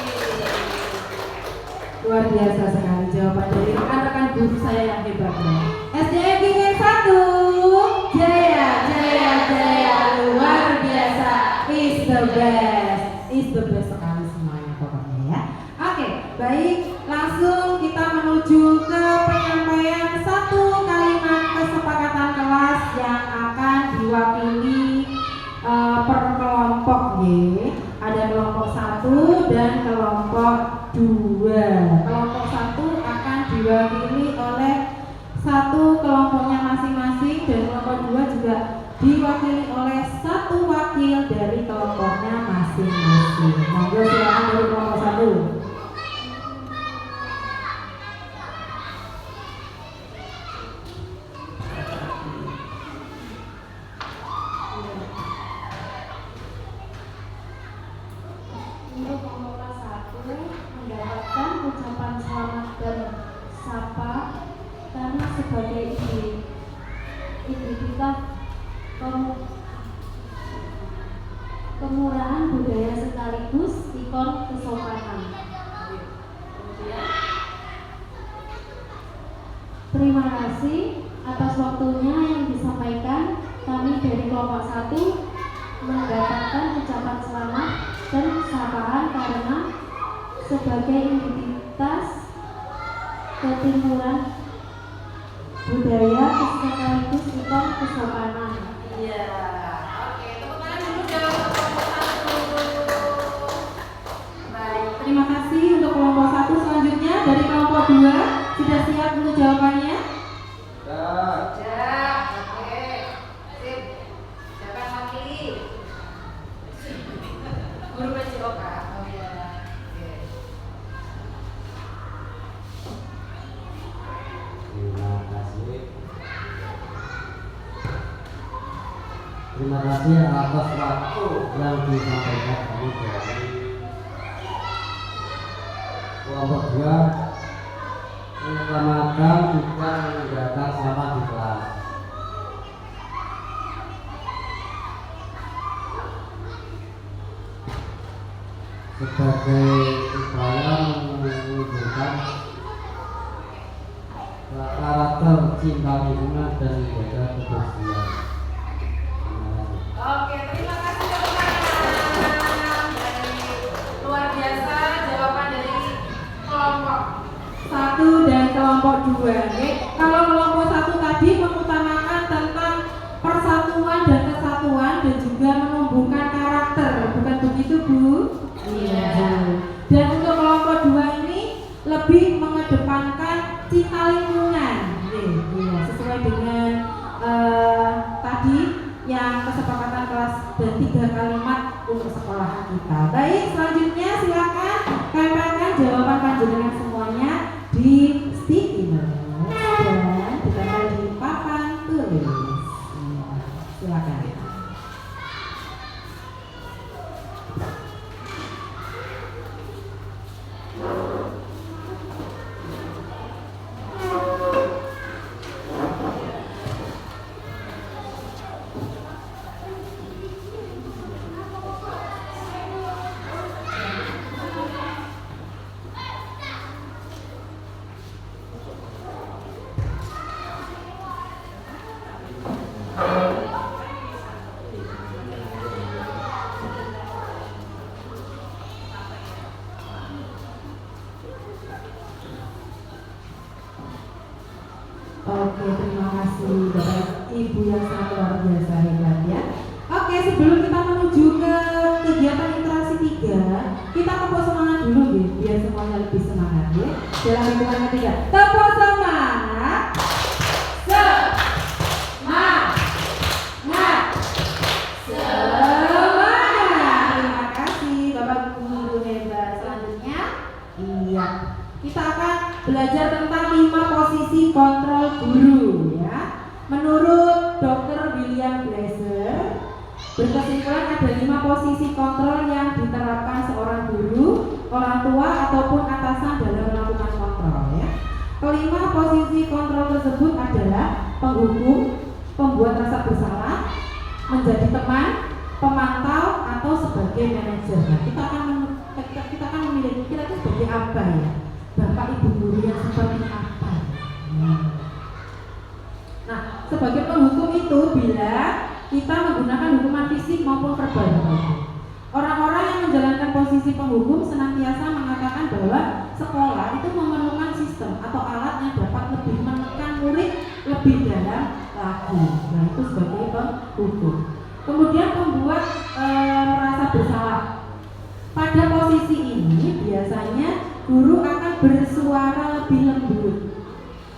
Luar biasa sekali jawaban dari rekan-rekan guru saya yang hebat. SDN Kingin 1, jaya, jaya, jaya, luar biasa, is the best sekali semuanya pokoknya ya. Oke, baik, langsung kita menuju ke penyampaian satu kalimat kesepakatan kelas yang akan diwakili per kelompok ya. Ada kelompok 1 dan kelompok 2. Kelompok 1 akan diwakili oleh satu kelompoknya masing-masing dan kelompok 2 juga diwakili oleh satu wakil dari kelompoknya masing-masing. Monggo silakan dari kelompok 1. Untuk kelompok kelas 1 mendapatkan dan sapa karena sebagai identitas kemurahan budaya sekaligus ikon kesopanan. Terima kasih atas waktunya yang disampaikan. Kami dari kelompok 1 mendapatkan ucapan selamat dan sapaan karena sebagai identitas ketimuran budaya sekaligus ikon kesopanan. Iya. Oke, tepuk tangan dulu dong untuk kelompok 1. Baik, terima kasih untuk kelompok 1. Selanjutnya dari kelompok 2 sudah siap untuk jawabannya? Sudah. Oke. Sip. Siapa yang mewakili? Guru PJOK. Oh iya. Oke. Terima kasih atas waktu yang disampaikan kami dari kelompok 2 mengamankan juga menegakkan selamat di kelas. Sebagai upaya menunjukkan karakter cinta lingkungan dan menjaga kebersihan. Oke, terima kasih teman-teman. Luar biasa jawaban dari kelompok 1 dan kelompok 2. Oke. Kalau kelompok 1 tadi mengutamakan tentang persatuan dan kesatuan dan juga menumbuhkan karakter, bukan begitu, Bu? Iya. Dan untuk kelompok 2 ini lebih mengedepankan cinta lingkungan. Iya, sesuai dengan tadi yang kesepakatan kelas dan 3 kalimat untuk sekolahan kita. Baik, selanjutnya silakan tempelkan jawaban panjenengan semuanya di sticky note dan ditempel di papan tulis. Silakan. Oke, terima kasih Bapak Ibu yang sangat luar biasa hebat ya. Oke, sebelum kita menuju ke kegiatan interaksi 3, kita tepuk semangat dulu ya, biar semuanya lebih semangat ya. Dalam hitungan ketiga, tepuk semangat. Semangat. Terima kasih Bapak Guru hebat. Selanjutnya, iya, kita akan belajar tentang 5 posisi kontrol guru ya. Menurut Dr. William Glaser, berkesimpulan ada 5 posisi kontrol yang diterapkan seorang guru, orang tua ataupun atasan dalam melakukan kontrol ya. Kelima posisi kontrol tersebut adalah penghukum, pembuat rasa bersalah, menjadi teman, pemantau atau sebagai manajer. Nah, kita akan memilih kita itu sebagai apa ya? Bapak Ibu guru yang seperti apa? Nah, sebagai penghukum itu bila kita menggunakan hukuman fisik maupun verbal. Orang-orang yang menjalankan posisi penghukum senantiasa mengatakan bahwa sekolah itu memerlukan sistem atau alat yang dapat lebih menekan murid lebih dalam lagi. Nah, itu sebagai penghukum. Kemudian pembuat merasa bersalah. Pada posisi ini biasanya guru akan bersuara lebih lembut.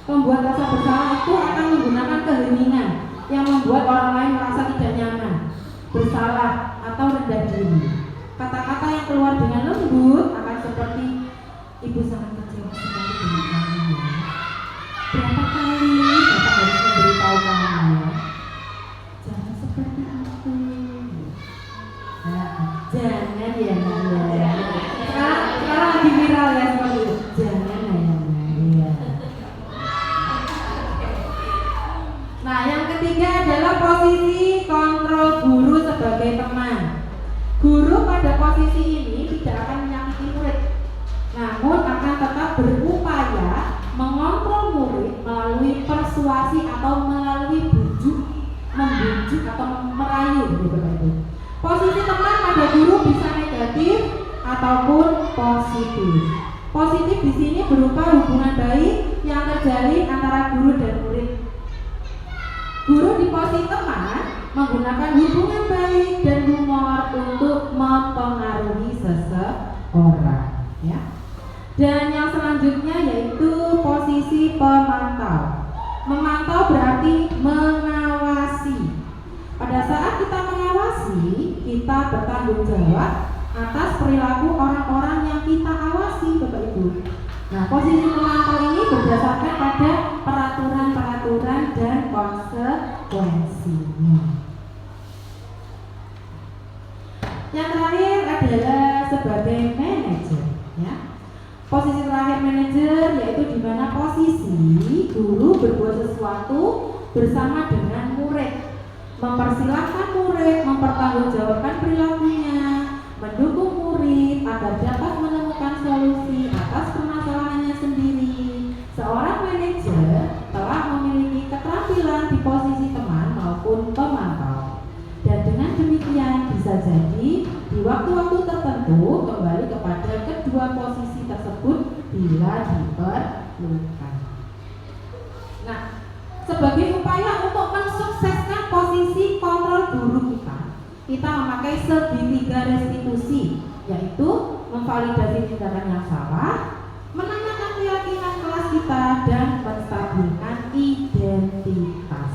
Pembuat rasa bersalah itu akan menggunakan keheningan yang membuat orang lain merasa tidak nyaman, bersalah atau rendah diri. Kata-kata yang keluar dengan lembut akan seperti, ibu sangat kecewa sekali dengan kamu. Berapa kali Bapak harus memberitahu kamu ya? Jangan seperti itu. Jangan ya. Sekarang lagi viral ya seperti itu. Jangan ya. ataupun positif. Positif di sini berupa hubungan baik yang terjalin antara guru dan murid. Guru di posisi teman menggunakan hubungan baik dan humor untuk mempengaruhi seseorang, ya. Dan yang selanjutnya yaitu posisi pemantau. Memantau berarti mengawasi. Pada saat kita mengawasi, kita bertanggung jawab atas perilaku orang-orang yang kita awasi, Bapak Ibu. Nah, posisi pemantau ini berdasarkan pada peraturan-peraturan dan konsekuensinya. Yang terakhir adalah sebagai manajer, ya. Posisi terakhir manajer yaitu di mana posisi guru berbuat sesuatu bersama dengan murid, mempersilahkan murid mempertanggungjawabkan perilakunya, mendukung murid agar dapat menemukan solusi atas permasalahannya sendiri. Seorang manajer telah memiliki keterampilan di posisi teman maupun pemantau, dan dengan demikian bisa jadi di waktu-waktu tertentu kembali kepada kedua posisi tersebut bila diperlukan. Nah, sebagai upaya untuk mensukseskan posisi kontrol guru kita memakai segitiga restitusi, yaitu memvalidasi tindakan yang salah, menanyakan keyakinan kelas kita, dan menstabilkan identitas.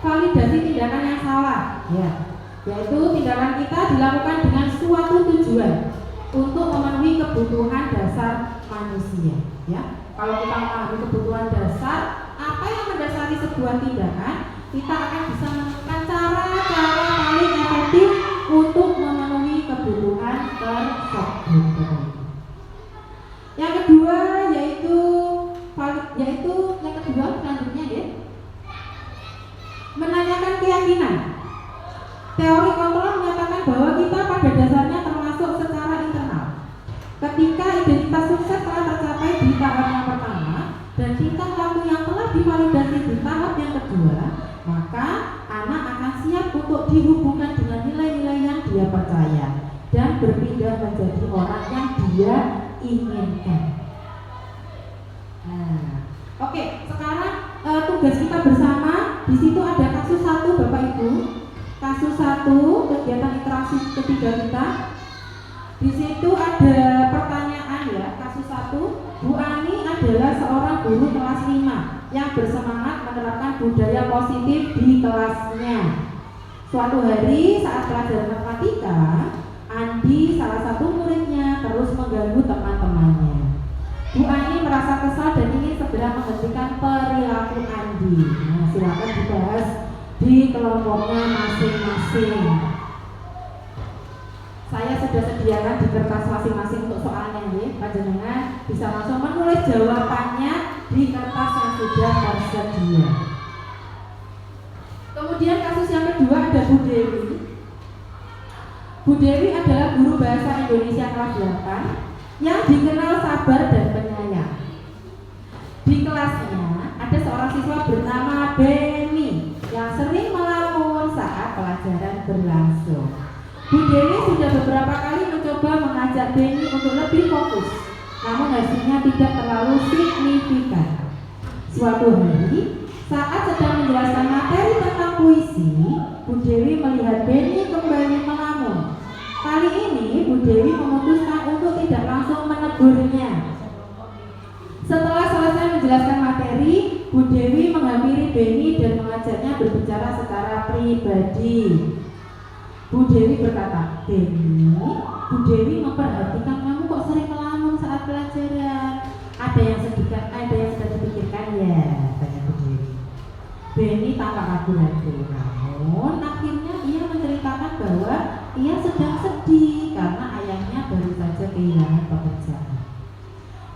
Validasi tindakan yang salah, ya, yaitu tindakan kita dilakukan dengan suatu tujuan untuk memenuhi kebutuhan dasar manusia, ya. Kalau kita memahami kebutuhan dasar, apa yang mendasari sebuah tindakan, kita akan bisa menemukan cara-cara paling efektif untuk memenuhi kebutuhan tersebut. Yang kedua yaitu selanjutnya, ya, menanyakan keyakinan. Teori kontrol menyatakan bahwa kita pada dasarnya termasuk secara internal. Ketika identitas sukses telah tercapai di tahap yang pertama dan tingkat waktu yang telah divalidasi di tahap yang kedua, maka anak akan siap untuk dihubungkan dengan nilai-nilai yang dia percaya dan berpindah menjadi orang yang dia inginkan. Nah, oke, sekarang tugas kita bersama. Di situ ada kasus 1, Bapak Ibu. Kasus 1, kegiatan interaksi ketiga kita. Di situ ada pertanyaan, ya. Kasus 1, Bu Ani adalah seorang guru kelas 5 yang bersemangat menerapkan budaya positif di kelasnya. Suatu hari saat pelajaran matematika, Andi, salah satu muridnya, terus mengganggu teman-temannya. Bu Ani merasa kesal dan ingin segera menghentikan perilaku Andi. Nah, silakan dibahas di kelompoknya masing-masing. Saya sudah sediakan di kertas masing-masing untuk soalnya, ya. Panjenengan bisa langsung menulis jawabannya di kertas yang sudah tersedia. Kemudian kasus yang kedua ada Bu Dewi. Bu Dewi adalah guru bahasa Indonesia kelas 8 yang dikenal sabar dan penyayang. Di kelasnya ada seorang siswa bernama Beni yang sering melamun saat pelajaran berlangsung. Bu Dewi sudah beberapa kali mencoba mengajak Beni untuk lebih fokus, namun hasilnya tidak terlalu signifikan. Suatu hari, saat sedang menjelaskan materi tentang puisi, Bu Dewi melihat Beni kembali melamun. Kali ini Bu Dewi memutuskan untuk tidak langsung menegurnya. Setelah selesai menjelaskan materi, Bu Dewi menghampiri Beni dan mengajaknya berbicara secara pribadi. Bu Dewi berkata, "Beni, Bu Dewi memperhatikan kamu kok sering melamun saat pelajaran. Ada yang sedang dipikirkan, ya?" tanya Bu Dewi. Beni tampak ragu-ragu, namun akhirnya ia menceritakan bahwa ia sedang sedih karena ayahnya baru saja kehilangan pekerjaan.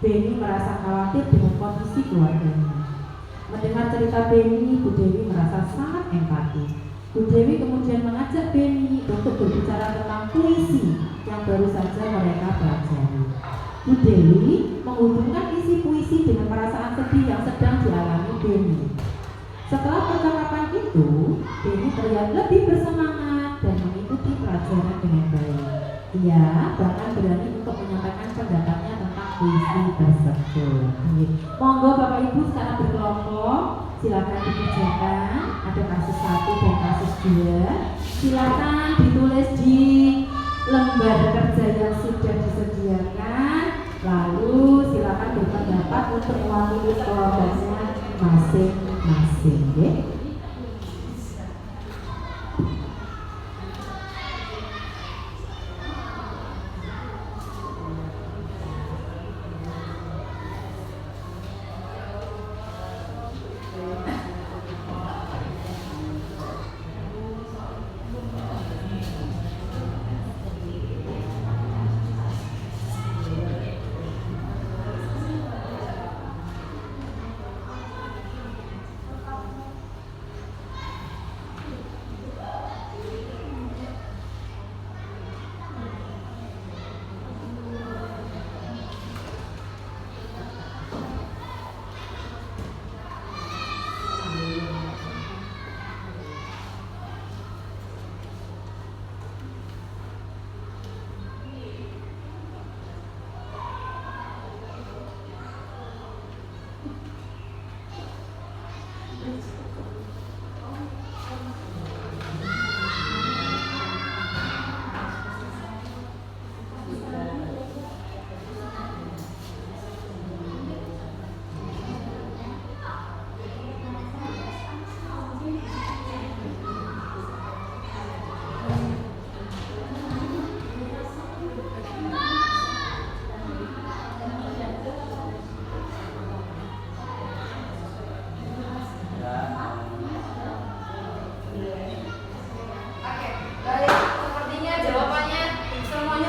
Beni merasa khawatir dengan kondisi keluarganya. Mendengar cerita Beni, Bu Dewi merasa sangat empati. Bu Dewi kemudian mengajak Beni untuk berbicara tentang puisi yang baru saja mereka pelajari. Bu Dewi menghubungkan isi puisi dengan perasaan sedih yang sedang dialami Beni. Setelah percakapan itu, Beni terlihat lebih bersemangat dan pelajaran dengan baik. Ia bahkan berani untuk menyampaikan pendapatnya tentang puisi tersebut. Monggo Bapak Ibu sekarang berkelompok, silakan dikerjakan. Ada kasus 1 dan kasus 2. Silakan ditulis di lembar kerja yang sudah disediakan. Lalu silakan berpendapat untuk mewakili kelompoknya masing-masing.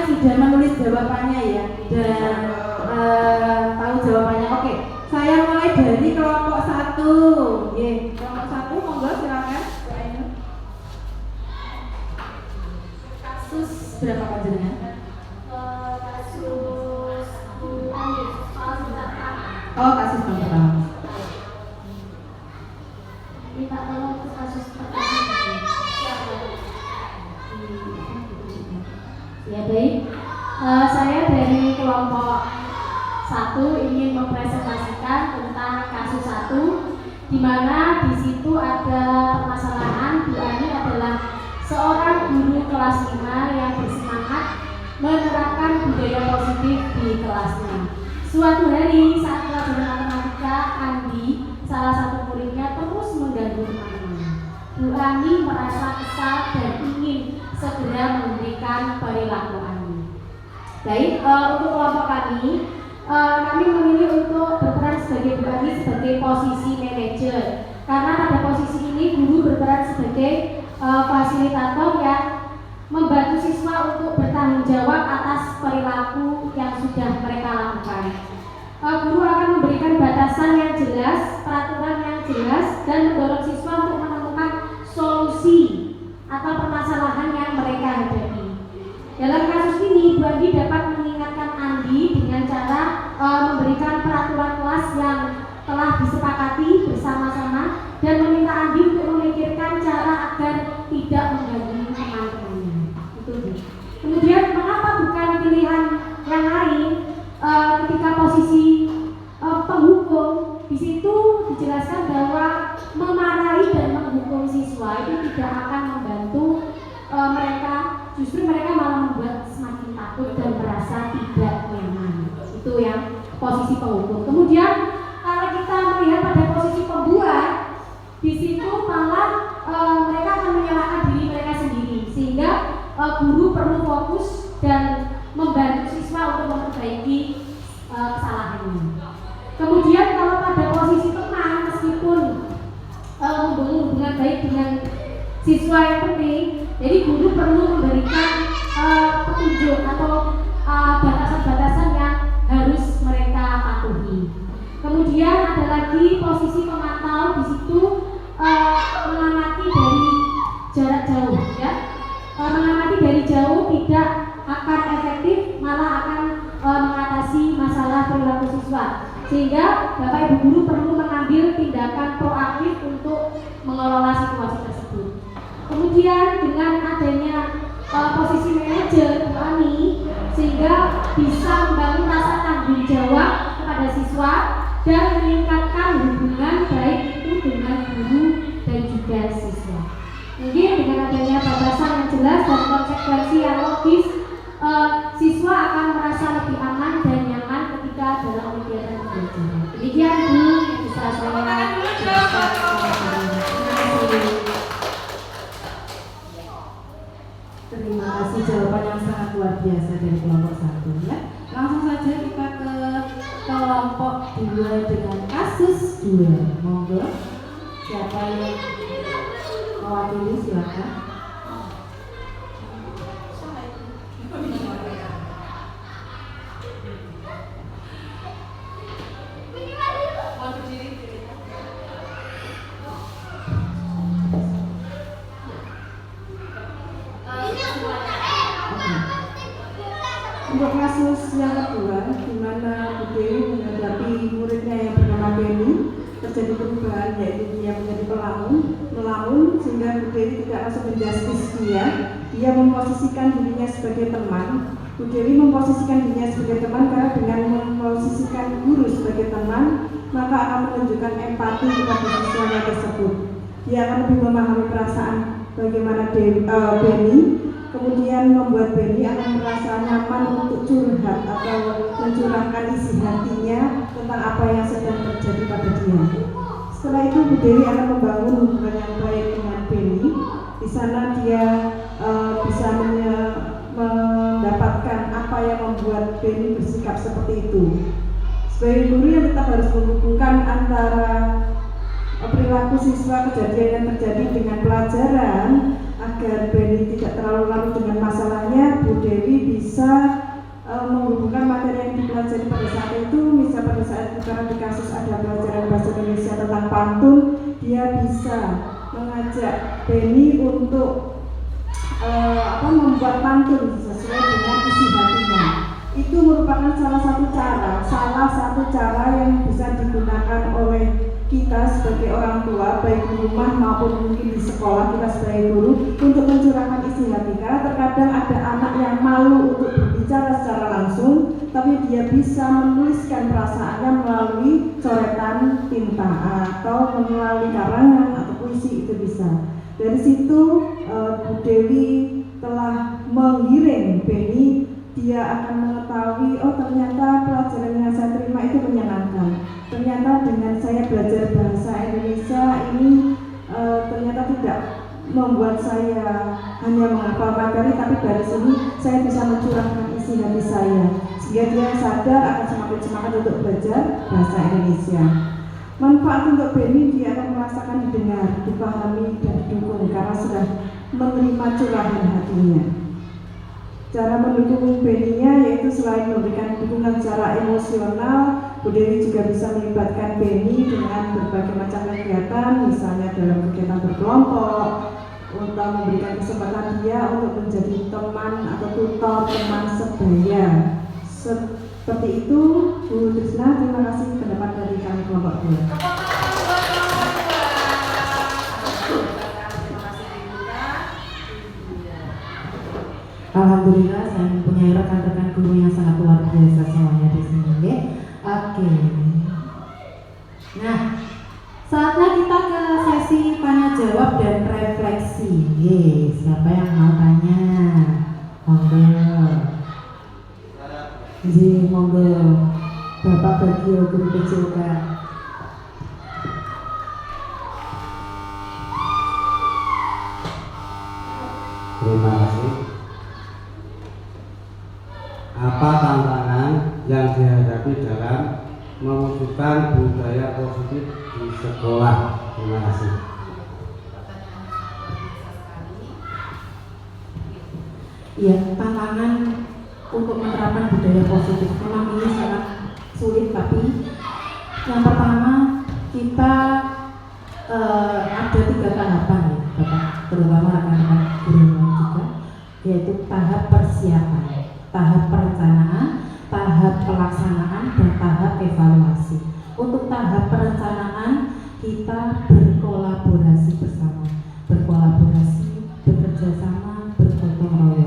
Sudah menulis jawabannya ya dan tahu jawabannya. Oke, saya mulai dari kelompok 1. Kelompok 1 monggo silakan. Kasus berapa panjenengan? Kasus Oh, kasus pertama. minta tolong ke kasus pertama. Ya baik, saya dari kelompok 1 ingin mempresentasikan tentang kasus 1, di mana di situ ada permasalahan. Bu Ani adalah seorang guru kelas 5 yang bersemangat menerapkan budaya positif di kelasnya. Suatu hari saat pelajaran matematika, Andi, salah satu muridnya, terus mengganggu teman-teman. Bu Ani merasa kesal dan ingin segera menghentikan perilaku Andi. Baik, untuk kelompok kami memilih untuk berperan sebagai Bu Ani sebagai posisi manajer, karena pada posisi ini guru berperan sebagai fasilitator yang membantu siswa untuk bertanggung jawab atas perilaku yang sudah mereka lakukan. Guru akan memberikan batasan yang jelas, peraturan yang jelas, dan mendorong siswa untuk menemukan solusi atau permasalahan yang mereka hadapi. Dalam kasus ini, Bu Andi dapat mengingatkan Andi dengan cara memberikan peraturan kelas yang telah disepakati bersama-sama dan meminta Andi untuk memikirkan cara agar tidak mengganggu teman-temannya. Itu. Kemudian, mengapa bukan pilihan yang lain ketika posisi penghukum? Di situ dijelaskan bahwa memarahi dan menghukum siswa itu tidak akan membantu mereka, justru mereka malah membuat semakin takut dan merasa tidak nyaman. Itu yang posisi penghukum. Kemudian kalau kita melihat pada posisi pembuat, di situ malah mereka akan menyalahkan diri mereka sendiri, sehingga guru perlu fokus dan membantu siswa untuk memperbaiki kesalahannya. Kemudian kalau pada posisi teman, meskipun hubungan baik dengan siswa yang penting, jadi guru perlu memberikan petunjuk atau batasan-batasan yang harus mereka patuhi. Kemudian ada lagi posisi pemantau, di situ mengamati dari jarak jauh, ya. Mengamati dari jauh tidak akan efektif, malah akan mengatasi masalah perilaku siswa. Sehingga Bapak Ibu guru perlu mengambil tindakan proaktif untuk mengelola situasi tersebut. Kemudian dengan adanya posisi manajer Bu Ani, sehingga bisa membangun rasa tanggung jawab kepada siswa dan meningkatkan hubungan baik itu dengan guru dan juga siswa. Mungkin dengan adanya batasan yang jelas dan konsekuensi yang logis, siswa akan merasa lebih aman dan nyaman ketika dalam kegiatan pembelajaran. Demikian Bu yang bisa saya jelaskan. Terima kasih jawaban yang sangat luar biasa dari kelompok 1 ya. Langsung saja kita ke kelompok 2 dengan kasus 2. Monggo. Siapa yang mewakili silakan. Untuk kasus yang kedua, di mana Bu Dewi menghadapi muridnya yang bernama Benny, terjadi perubahan yaitu dia menjadi melamun sehingga Bu Dewi tidak langsung menjustis dia memposisikan dirinya sebagai teman. Bu Dewi memposisikan dirinya sebagai teman karena dengan memposisikan guru sebagai teman, maka akan menunjukkan empati kepada siswanya tersebut. Dia akan lebih memahami perasaan bagaimana Benny, kemudian membuat Benny akan merasa nyaman untuk curhat atau mencurahkan isi hatinya tentang apa yang sedang terjadi pada dia. Setelah itu Bu Dewi akan membangun hubungan yang baik dengan Benny. Di sana dia bisa mendapatkan apa yang membuat Benny bersikap seperti itu. Sebagai guru yang tetap harus menghubungkan antara perilaku siswa, kejadian yang terjadi dengan pelajaran agar Benny tidak terlalu larut dengan masalahnya. Bu Dewi bisa menghubungkan materi yang dipelajari pada saat itu. Misal pada saat karena di kasus ada pelajaran bahasa Indonesia tentang pantun, dia bisa mengajak Benny untuk membuat pantun sesuai dengan isi hatinya. Itu merupakan salah satu cara yang bisa digunakan oleh kita sebagai orang tua, baik di rumah maupun mungkin di sekolah, kita sebagai guru untuk mencurahkan isi hati. Karena terkadang ada anak yang malu untuk berbicara secara langsung, tapi dia bisa menuliskan perasaannya melalui coretan tinta atau melalui karangan atau puisi, itu bisa. Dari situ Bu Dewi telah menggiring Benny. Dia akan mengetahui, oh ternyata pelajaran yang saya terima itu menyenangkan. Ternyata dengan saya belajar bahasa Indonesia ini ternyata tidak membuat saya hanya menghafal materi, tapi dari sini saya bisa mencurahkan isi hati saya, sehingga dia sadar akan semakin semangat untuk belajar bahasa Indonesia. Manfaat untuk Benny, dia akan merasakan didengar, dipahami dan didukung karena sudah menerima curahan hatinya. Cara mendukung Benny-nya yaitu selain memberikan dukungan secara emosional, Bu Dewi juga bisa melibatkan Benny dengan berbagai macam kegiatan, misalnya dalam kegiatan berkelompok, untuk memberikan kesempatan dia untuk menjadi teman atau tutor teman sebaya. Seperti itu, Bu Trisna, terima kasih pendapat dari kami kelompok 2. Alhamdulillah saya mempunyai rekan-rekan guru yang sangat luar biasa semuanya di sini. Ya? Oke. Nah, saatnya kita ke sesi tanya jawab dan refleksi. Siapa yang mau tanya? Monggo. Monggo. Bapak Bagio Guru PJK. Terima kasih. Apa tantangan yang dihadapi dalam mewujudkan budaya positif di sekolah? Terima kasih. Ya, tantangan untuk menerapkan budaya positif memang ini sangat sulit, tapi yang pertama kita ada 3 tahapan ya, Bapak, terutama rekan-rekan guru juga, yaitu tahap persiapan, tahap perencanaan, tahap pelaksanaan, dan tahap evaluasi. Untuk tahap perencanaan kita berkolaborasi bersama, bekerja sama, bergotong royong.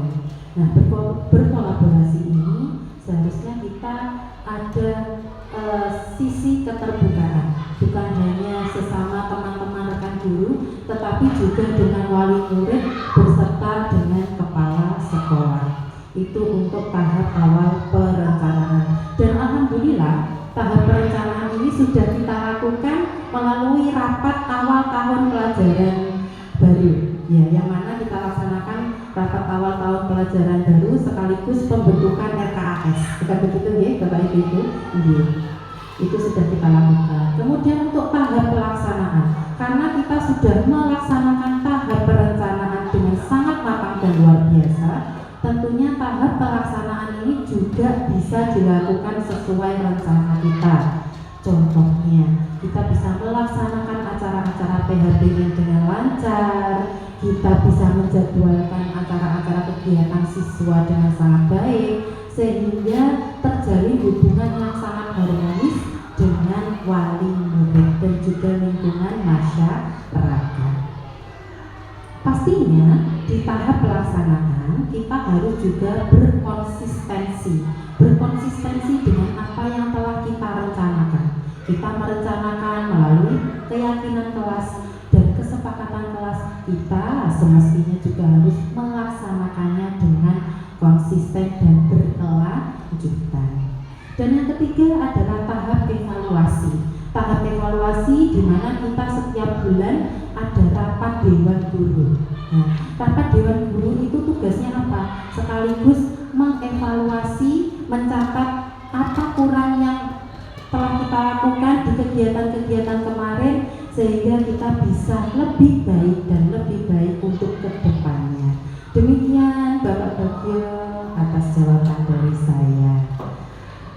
juga dengan wali murid beserta dengan kepala sekolah. Itu untuk tahap awal perencanaan. Dan alhamdulillah tahap perencanaan ini sudah kita lakukan melalui rapat awal tahun pelajaran baru. Ya, yang mana kita laksanakan rapat awal tahun pelajaran baru sekaligus pembentukan RKAS. Bukan begitu ya, Bapak Ibu? Iya. Itu sudah kita lakukan. Kemudian untuk tahap pelaksanaan, karena kita sudah melaksanakan tahap perencanaan dengan sangat matang dan luar biasa, tentunya tahap pelaksanaan ini juga bisa dilakukan sesuai rencana kita. Contohnya, kita bisa melaksanakan acara-acara PHBN dengan lancar, kita bisa menjadwalkan acara-acara kegiatan siswa dengan sangat baik, sehingga terjalin hubungan yang sangat harmonis dengan wali murid dan juga lingkungan masyarakat. Pastinya di tahap pelaksanaan kita harus juga berkonsistensi dengan apa yang telah kita rencanakan. Kita merencanakan melalui keyakinan kelas dan kesepakatan kelas, kita semestinya juga harus melaksanakannya dengan konsisten dan berkelanjutan. Dan yang ketiga adalah tahap evaluasi. Tahap evaluasi di mana kita setiap bulan ada rapat dewan guru. Nah, rapat dewan guru itu tugasnya apa? Sekaligus mengevaluasi, mencatat apa kurang yang telah kita lakukan di kegiatan-kegiatan kemarin sehingga kita bisa lebih baik dan lebih baik untuk kedepannya. Demikian Bapak Bagio atas jawaban dari saya.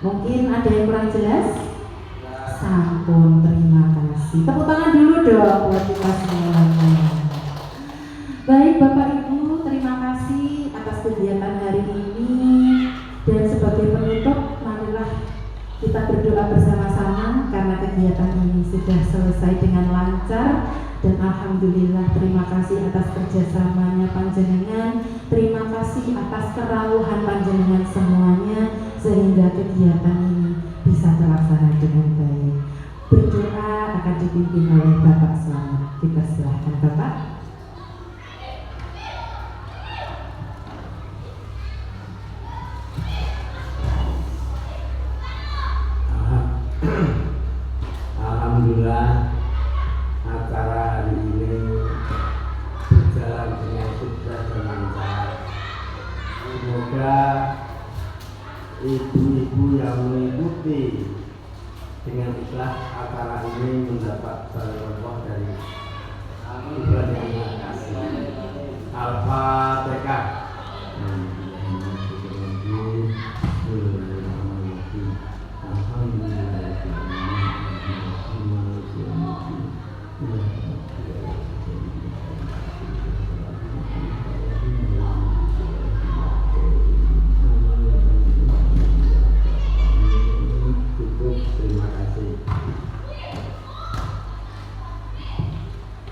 Mungkin ada yang kurang jelas? Sampun, terima kasih. Tepuk tangan dulu dong buat kita semuanya. Baik Bapak Ibu, terima kasih atas kegiatan hari ini. Dan sebagai penutup, marilah kita berdoa bersama-sama karena kegiatan ini sudah selesai dengan lancar. Dan alhamdulillah terima kasih atas kerjasamanya panjenengan, terima kasih atas kerawuhan panjenengan semuanya sehingga kegiatan ini bisa terlaksana dengan baik. Berdoa akan dipimpin oleh Bapak Selamat. Kita silahkan Bapak. Alhamdulillah acara hari ini berjalan dengan sukses dan lancar. Semoga ibu-ibu yang mengikuti dengan ikhlas acara ini mendapat berkah dari Tuhan yang Maha Kasih. Al-Fatihah.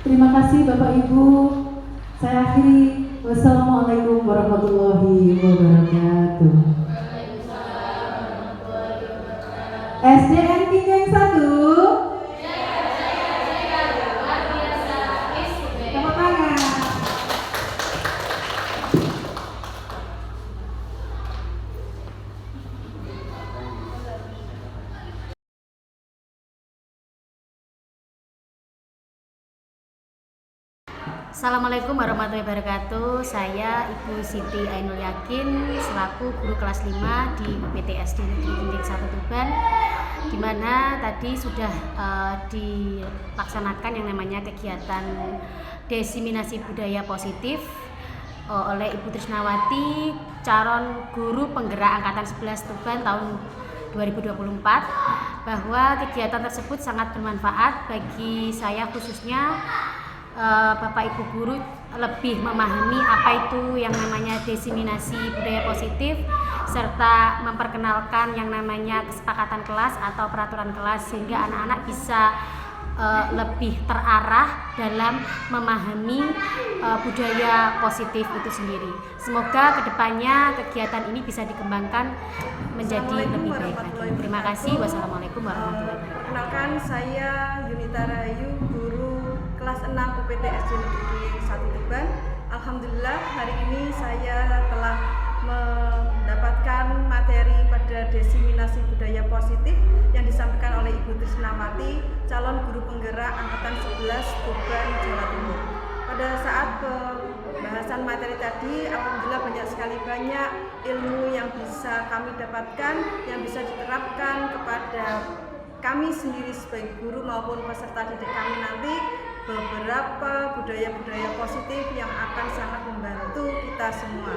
Terima kasih Bapak Ibu. Saya akhiri. Wassalamualaikum warahmatullahi wabarakatuh. SDN Kinjeng 1. Tepuk tangan. Assalamualaikum warahmatullahi wabarakatuh. Saya Ibu Siti Ainul Yakin selaku guru kelas 5 di UPTSD Negeri Kinjeng 1 Tuban, di mana tadi sudah dilaksanakan yang namanya kegiatan diseminasi budaya positif oleh Ibu Trisnawati, calon guru penggerak angkatan 11 Tuban tahun 2024, bahwa kegiatan tersebut sangat bermanfaat bagi saya khususnya. Bapak Ibu guru lebih memahami apa itu yang namanya diseminasi budaya positif serta memperkenalkan yang namanya kesepakatan kelas atau peraturan kelas sehingga anak-anak bisa lebih terarah dalam memahami budaya positif itu sendiri. Semoga kedepannya kegiatan ini bisa dikembangkan menjadi lebih baik lagi. Terima kasih. Wassalamualaikum warahmatullahi wabarakatuh. Perkenalkan, saya Yunita Rahayu, guru kelas 6 UPT SD Negeri 1 Tuban. Alhamdulillah hari ini saya telah mendapatkan materi pada diseminasi budaya positif yang disampaikan oleh Ibu Trisnawati, calon guru penggerak angkatan 11 Tuban, Jawa Timur. Pada saat pembahasan materi tadi, alhamdulillah banyak ilmu yang bisa kami dapatkan, yang bisa diterapkan kepada kami sendiri sebagai guru maupun peserta didik kami nanti, beberapa budaya-budaya positif yang akan sangat membantu kita semua.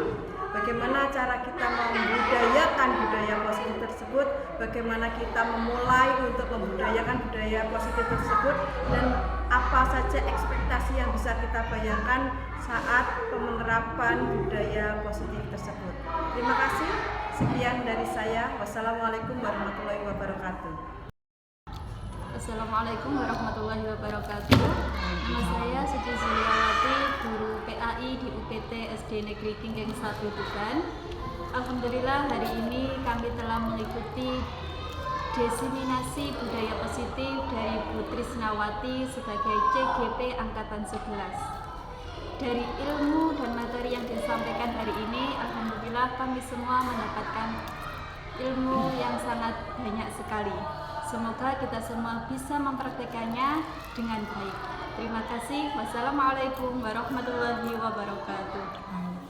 Bagaimana cara kita membudayakan budaya positif tersebut, bagaimana kita memulai untuk membudayakan budaya positif tersebut, dan apa saja ekspektasi yang bisa kita bayangkan saat penerapan budaya positif tersebut. Terima kasih, sekian dari saya. Wassalamualaikum warahmatullahi wabarakatuh. Assalamualaikum warahmatullahi wabarakatuh. Nama saya Suci Zuliawati, guru PAI di UPT SD Negeri Kinggeng 1 Tuban. Alhamdulillah hari ini kami telah mengikuti diseminasi budaya positif dari Bu Trisnawati sebagai CGP Angkatan 11. Dari ilmu dan materi yang disampaikan hari ini, alhamdulillah kami semua mendapatkan ilmu yang sangat banyak sekali. Semoga kita semua bisa mempraktekannya dengan baik. Terima kasih. Wassalamualaikum warahmatullahi wabarakatuh.